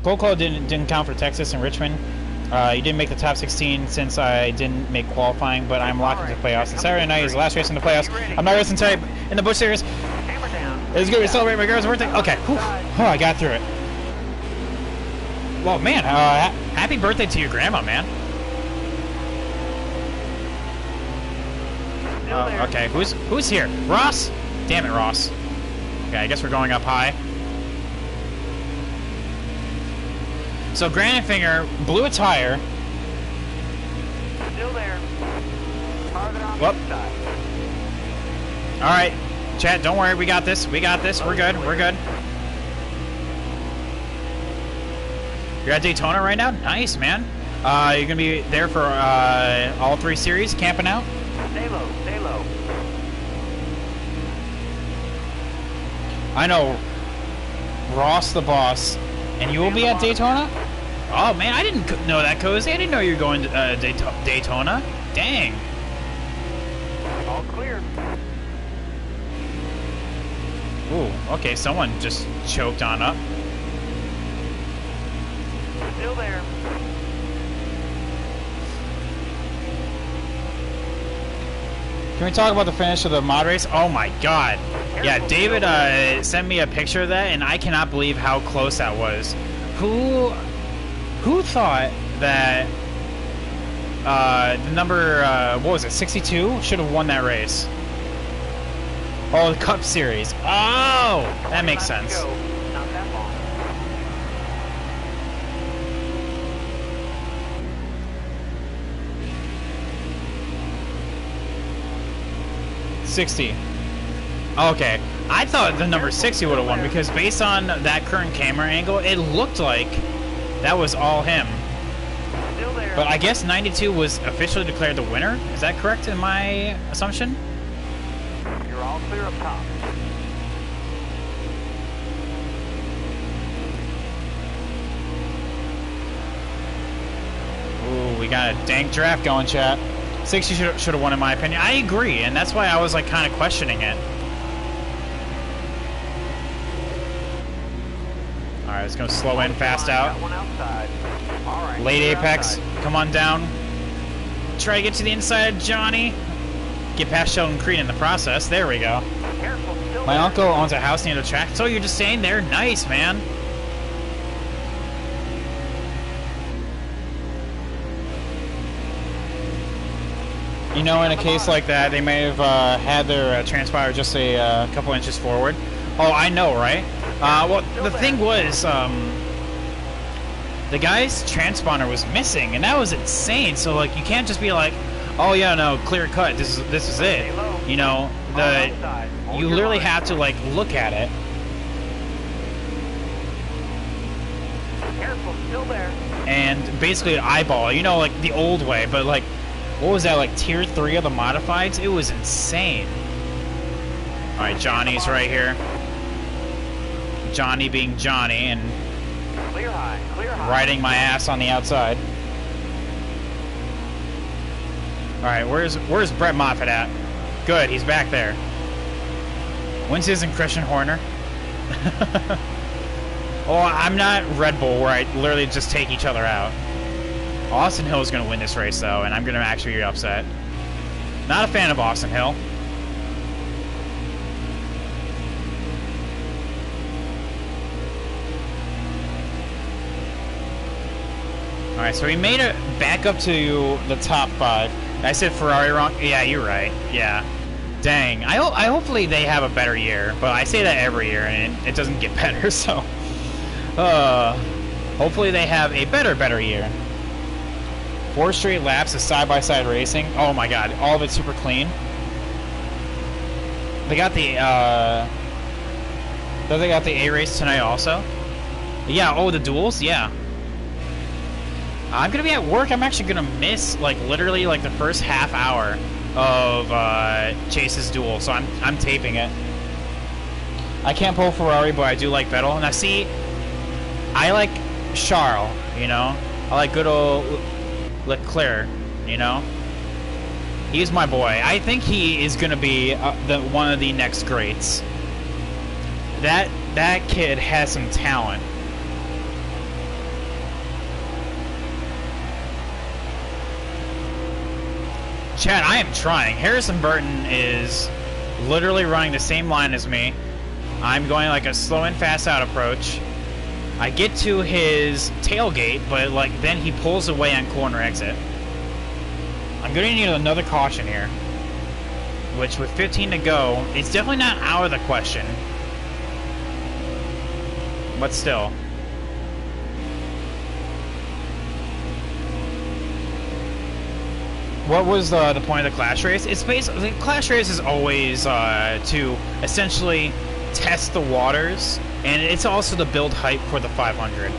S1: Coco didn't count for Texas and Richmond. You didn't make the top 16 since I didn't make qualifying, but I'm locked into the playoffs. And Saturday night is the last race in the playoffs. I'm not racing today in the Busch Series. It's good to celebrate my girl's birthday. Okay. Whew. Oh, I got through it. Well, man, happy birthday to your grandma, man. Okay, who's here? Ross? Damn it, Ross. Okay, I guess we're going up high. So Grannyfinger blew a tire.
S2: Still there.
S1: Whoop. Alright, chat, don't worry, we got this. We got this. We're good. We're good. You're at Daytona right now? Nice, man. You're gonna be there for all 3 series, camping out?
S2: Stay low, stay low.
S1: I know Ross the boss, and you will be at Daytona? Oh man, I didn't know that, Cozy. I didn't know you were going to Daytona. Dang.
S2: All clear.
S1: Ooh, okay, someone just choked on up.
S2: Still there.
S1: Can we talk about the finish of the mod race? Oh my god. Yeah, David sent me a picture of that, and I cannot believe how close that was. Who thought that the number, what was it, 62? Should have won that race. Oh, the Cup Series. Oh! That makes sense.
S2: Not that long.
S1: 60. Okay. I thought the number 60 would have won because based on that current camera angle, it looked like that was all him.
S2: Still there.
S1: But I guess 92 was officially declared the winner. Is that correct in my assumption?
S2: You're all clear up top.
S1: Ooh, we got a dank draft going, chat. 60 should have won in my opinion. I agree, and that's why I was like kind of questioning it. Alright, it's gonna slow in, fast out.
S2: Got one outside. All right,
S1: Late
S2: clear
S1: apex,
S2: outside.
S1: come on down. Try to get to the inside of Johnny. Get past Sheldon Creed in the process. There we go.
S2: Careful, still
S1: My
S2: there.
S1: uncle owns a house near the track. So you're just staying there? Nice, man. You know, in a case like that, they may have had their transponder just a couple inches forward. Oh, I know, right? Well, the thing was, the guy's transponder was missing, and that was insane. So, like, you can't just be like, oh yeah, no, clear cut. This is it. You know, you literally have to like look at it.
S2: Careful, still there.
S1: And basically eyeball, you know, like the old way, but like, what was that, like tier 3 of the modifieds? It was insane. Alright, Johnny's right here. Johnny being Johnny and
S2: Clear high, clear high.
S1: riding my ass on the outside. Alright, where's Brett Moffitt at? Good, he's back there. When's his and Christian Horner? Oh, I'm not Red Bull where I literally just take each other out. Austin Hill is going to win this race, though, and I'm going to actually be upset. Not a fan of Austin Hill. Alright, so we made it back up to the top 5. I said Ferrari wrong? Yeah, you're right. Yeah. Dang. Hopefully they have a better year, but I say that every year, and it doesn't get better, so... hopefully they have a better year. 4 straight laps of side-by-side racing. Oh my god, all of it super clean. They got the, they got the A race tonight also. Yeah, oh, the duels? Yeah. I'm gonna be at work. I'm actually gonna miss, like, literally, like, the first half hour of, Chase's duel, so I'm taping it. I can't pull Ferrari, but I do like Vettel. Now, see, I like Charles, you know? I like good old Leclerc, you know? He's my boy. I think he is gonna be one of the next greats. That kid has some talent. Chad, I am trying. Harrison Burton is literally running the same line as me. I'm going like a slow and fast out approach. I get to his tailgate, but like then he pulls away on corner exit. I'm going to need another caution here. Which with 15 to go, it's definitely not out of the question. But still. What was the point of the Clash Race? It's basically, the Clash Race is always to essentially test the waters, and it's also to build hype for the 500.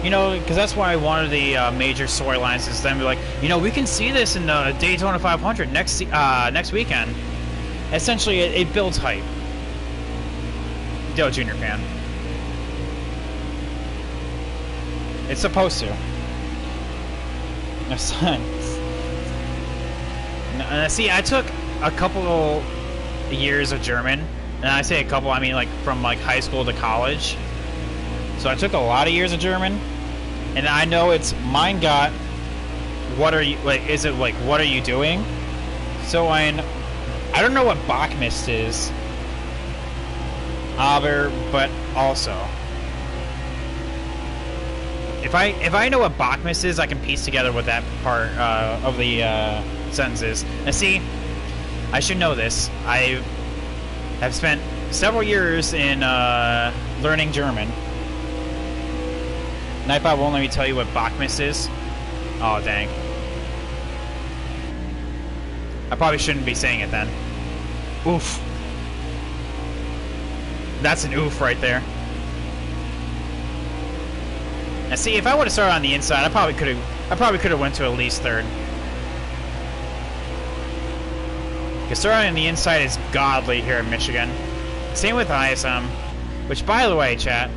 S1: You know, because that's why one of the major storylines is them be like, you know, we can see this in the Daytona 500 next weekend. Essentially, it builds hype. Dale Jr. fan. It's supposed to. No, son. See, I took a couple years of German, and I say a couple, I mean like from like high school to college. So I took a lot of years of German, and I know it's mein Gott. What are you like? Is it like what are you doing? So I don't know what Bachmist is. Aber, but also. If I know what Bachmist is, I can piece together what that part of the sentence is. And see, I should know this. I have spent several years in learning German. Nightbot won't let me tell you what Bachmist is. Oh, dang. I probably shouldn't be saying it then. Oof. That's an oof right there. Now see, if I would have started on the inside, I probably could have went to at least third. Because starting on the inside is godly here in Michigan. Same with ISM. Which, by the way, chat,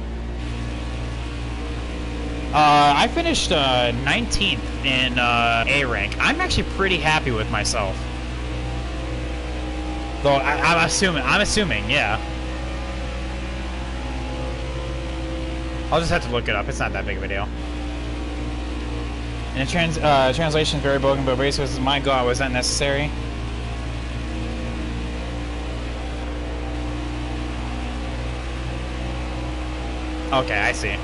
S1: I finished 19th in A rank. I'm actually pretty happy with myself. Though I'm assuming, yeah. I'll just have to look it up. It's not that big of a deal. And the translation is very broken, but basically says, my God, was that necessary? Okay, I see.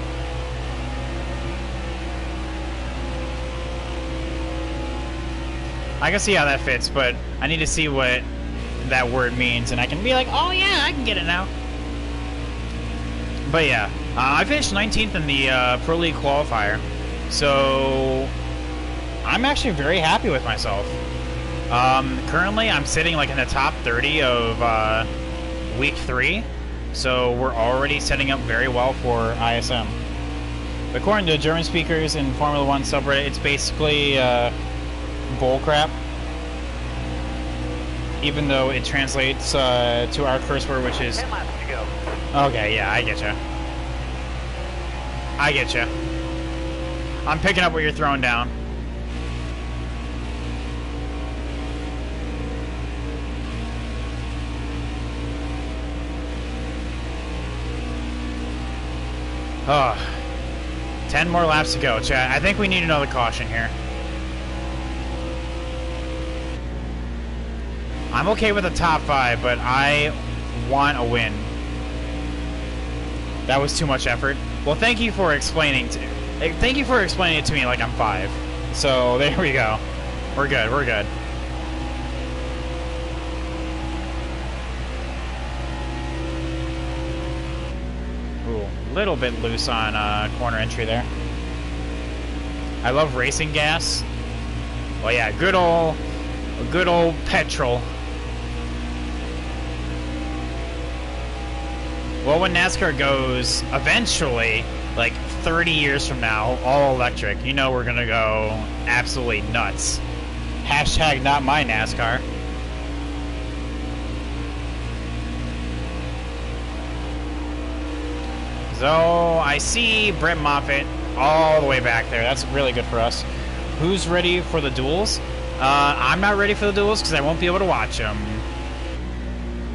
S1: I can see how that fits, but I need to see what that word means, and I can be like, oh yeah, I can get it now. But yeah, I finished 19th in the Pro League qualifier, so I'm actually very happy with myself. Currently, I'm sitting like in the top 30 of week 3, so we're already setting up very well for ISM. But according to German speakers in Formula 1 subreddit, it's basically bullcrap. Even though it translates to our curse word, which is...
S2: 10 laps to go.
S1: Okay, yeah, I getcha. I getcha. I'm picking up what you're throwing down. Oh, 10 more laps to go, chat. I think we need another caution here. I'm okay with the top 5, but I want a win. That was too much effort. Well, thank you for explaining it to me like I'm 5. So there we go. We're good. We're good. Ooh, a little bit loose on corner entry there. I love racing gas. Well, yeah, good old petrol. Well, when NASCAR goes, eventually, like 30 years from now, all electric, you know we're gonna go absolutely nuts. Hashtag not my NASCAR. So, I see Brett Moffitt all the way back there. That's really good for us. Who's ready for the duels? I'm not ready for the duels because I won't be able to watch them.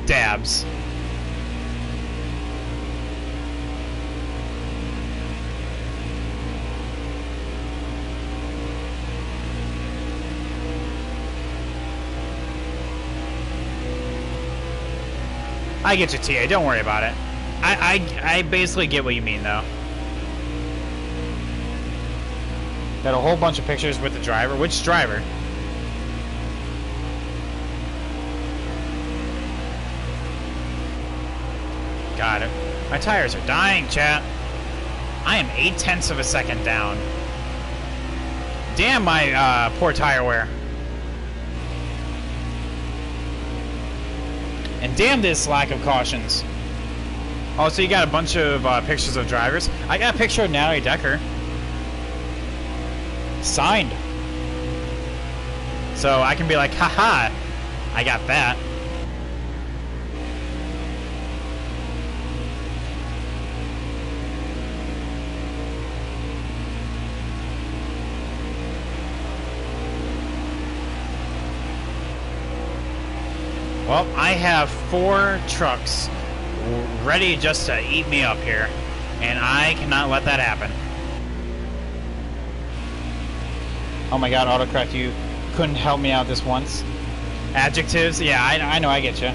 S1: Dabs. I get you, TA. Don't worry about it. I basically get what you mean, though. Got a whole bunch of pictures with the driver. Which driver? Got it. My tires are dying, chat. I am 0.8 of a second down. Damn my poor tire wear. And damn this lack of cautions. Oh, so you got a bunch of pictures of drivers. I got a picture of Natalie Decker. Signed. So I can be like, haha, I got that. Well, I have 4 trucks ready just to eat me up here, and I cannot let that happen. Oh my god, autocorrect, you couldn't help me out this once. Adjectives? Yeah, I know, I get you.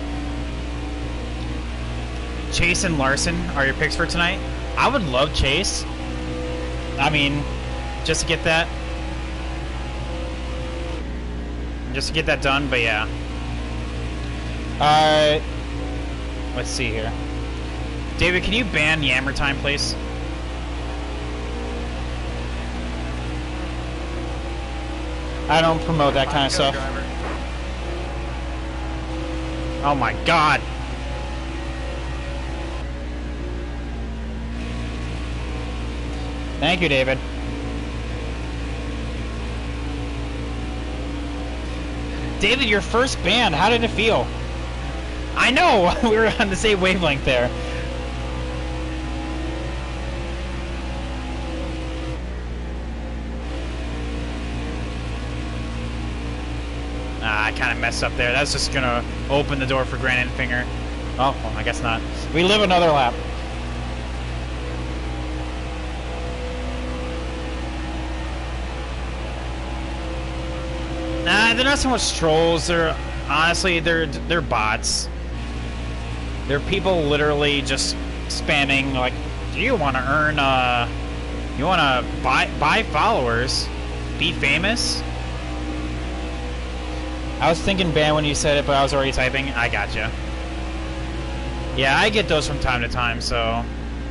S1: Chase and Larson are your picks for tonight? I would love Chase. I mean, just to get that. Just to get that done, but yeah. Let's see here. David, can you ban Yammer Time, please? I don't promote that kind of stuff. Oh my god. Thank you, David. David, your first ban, how did it feel? I know, we were on the same wavelength there. I kind of messed up there. That's just going to open the door for Granite Finger. Oh, well, I guess not. We live another lap. Nah, they're not so much trolls. They're honestly, they're bots. They're people literally just spamming like, do you want to earn you want to buy followers, be famous? I was thinking ban when you said it, but I was already typing. I gotcha. Yeah, I get those from time to time. So,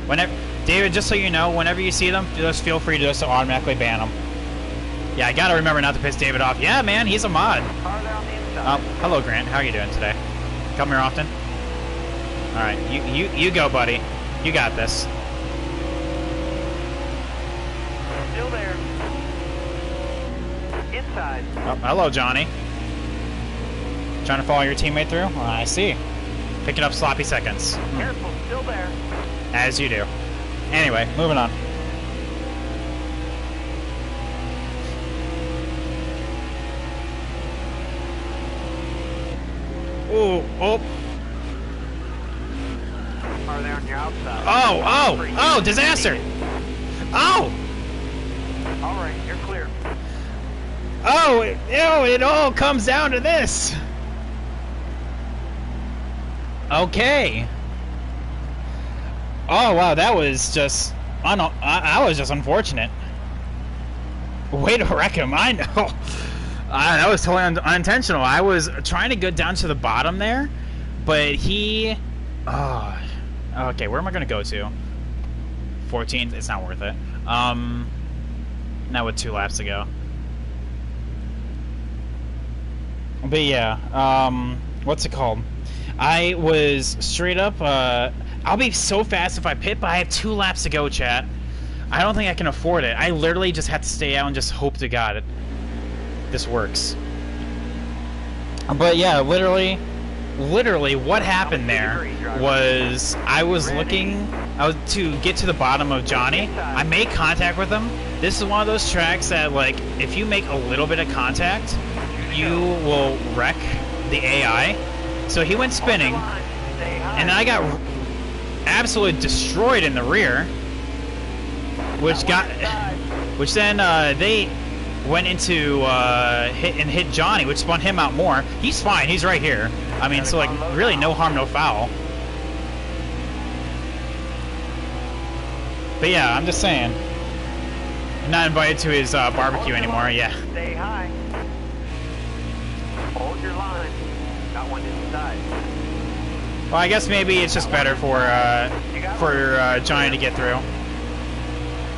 S1: whenever David, just so you know, whenever you see them, just feel free to just automatically ban them. Yeah, I gotta remember not to piss David off. Yeah, man, he's a mod. Hello, Grant. How are you doing today? Come here often. All right, you go, buddy. You got this.
S2: Still there. Inside.
S1: Oh, hello, Johnny. Trying to follow your teammate through? Well, I see. Picking up sloppy seconds.
S2: Careful, still there.
S1: As you do. Anyway, moving on. Ooh, oh.
S2: Are they on your outside?
S1: Oh, disaster! Oh!
S2: Alright, you're clear.
S1: Oh, it all comes down to this. Okay. Oh, wow, that was just... I was just unfortunate. Way to wreck him, I know. That was totally unintentional. I was trying to go down to the bottom there, but he... Oh, okay, where am I going to go to? 14th? It's not worth it. Not with 2 laps to go. But yeah, what's it called? I was straight up, I'll be so fast if I pit, but I have 2 laps to go, chat. I don't think I can afford it. I literally just have to stay out and just hope to God this works. But yeah, literally what happened there was I was looking to get to the bottom of Johnny. I made contact with him. This is one of those tracks that, like, if you make a little bit of contact, you will wreck the AI. So he went spinning, and I got absolutely destroyed in the rear, which then they went into hit Johnny, which spun him out more. He's fine. He's right here. I mean, so like really no harm, no foul. But yeah, I'm just saying. I'm not invited to his barbecue anymore. Yeah.
S2: Stay high. Hold your line. Got one inside.
S1: Well, I guess maybe it's just better for Johnny to get through.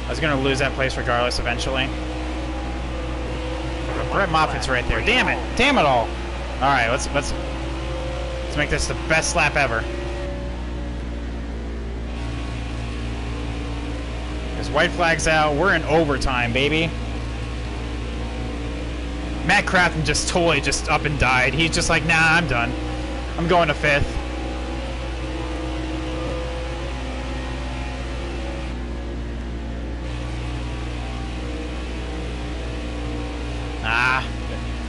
S1: I was gonna lose that place regardless eventually. Brett Moffitt's right there. Damn it! Damn it all! All right, let's make this the best lap ever. There's white flags out. We're in overtime, baby. Matt Crafton just totally just up and died. He's just like, nah, I'm done. I'm going to 5th.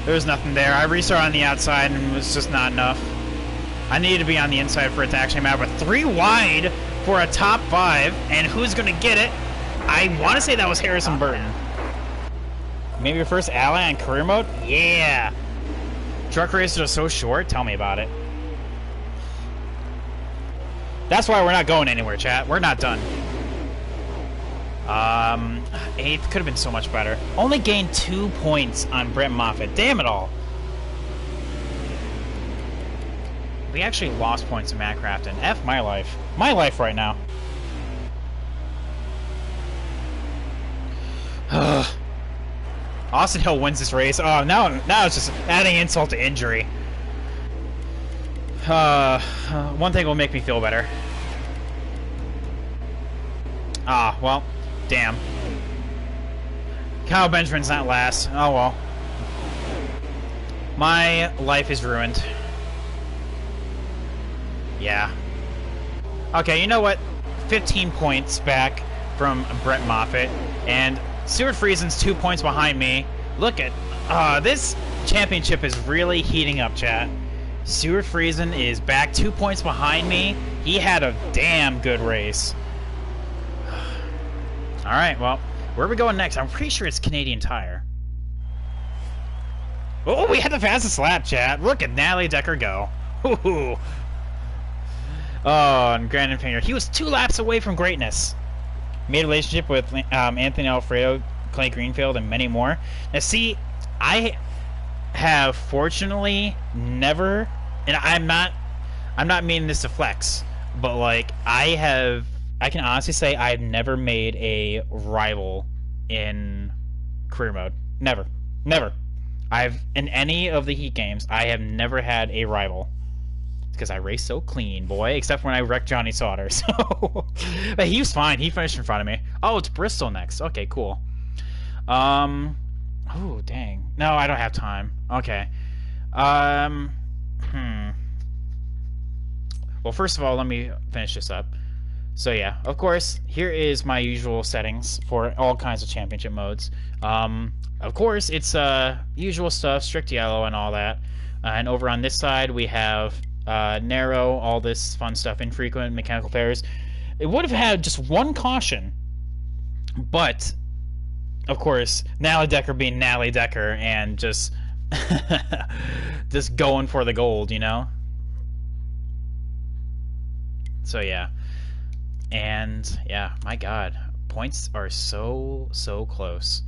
S1: There was nothing there. I restarted on the outside and it was just not enough. I needed to be on the inside for it to actually matter, but 3 wide for a top 5, and who's going to get it? I want to say that was Harrison Burton. Maybe your first ally on career mode? Yeah! Truck races are so short, tell me about it. That's why we're not going anywhere, chat. We're not done. 8th could have been so much better. Only gained 2 points on Brett Moffitt. Damn it all. We actually lost points in Matt Crafton. F my life. My life right now. Austin Hill wins this race. Oh, now it's just adding insult to injury. One thing will make me feel better. Ah, well, damn. Kyle Benjamin's not last. Oh well. My life is ruined. Yeah. Okay, you know what? 15 points back from Brett Moffitt, and Stuart Friesen's 2 points behind me. Look at this championship is really heating up, chat. Stuart Friesen is back 2 points behind me. He had a damn good race. Alright, well, where are we going next? I'm pretty sure it's Canadian Tire. Oh, we had the fastest lap, chat. Look at Natalie Decker go. Ooh. Oh, and Brandon Finger. He was 2 laps away from greatness. Made a relationship with Anthony Alfredo, Clay Greenfield, and many more. Now, see, I have fortunately never, and I'm not meaning this to flex, but like I can honestly say I've never made a rival in career mode. Never. In any of the Heat games, I have never had a rival. Because I race so clean, boy. Except when I wrecked Johnny Sauter. So, but he was fine. He finished in front of me. Oh, it's Bristol next. Okay, cool. Oh, dang. No, I don't have time. Okay. Well, first of all, let me finish this up. So yeah, of course, here is my usual settings for all kinds of championship modes. Of course, it's usual stuff, strict yellow and all that. And over on this side, we have narrow, all this fun stuff, infrequent, mechanical failures. It would have had just 1 caution, but of course, Natalie Decker being Natalie Decker and just just going for the gold, you know? So yeah. And yeah, my god, points are so close.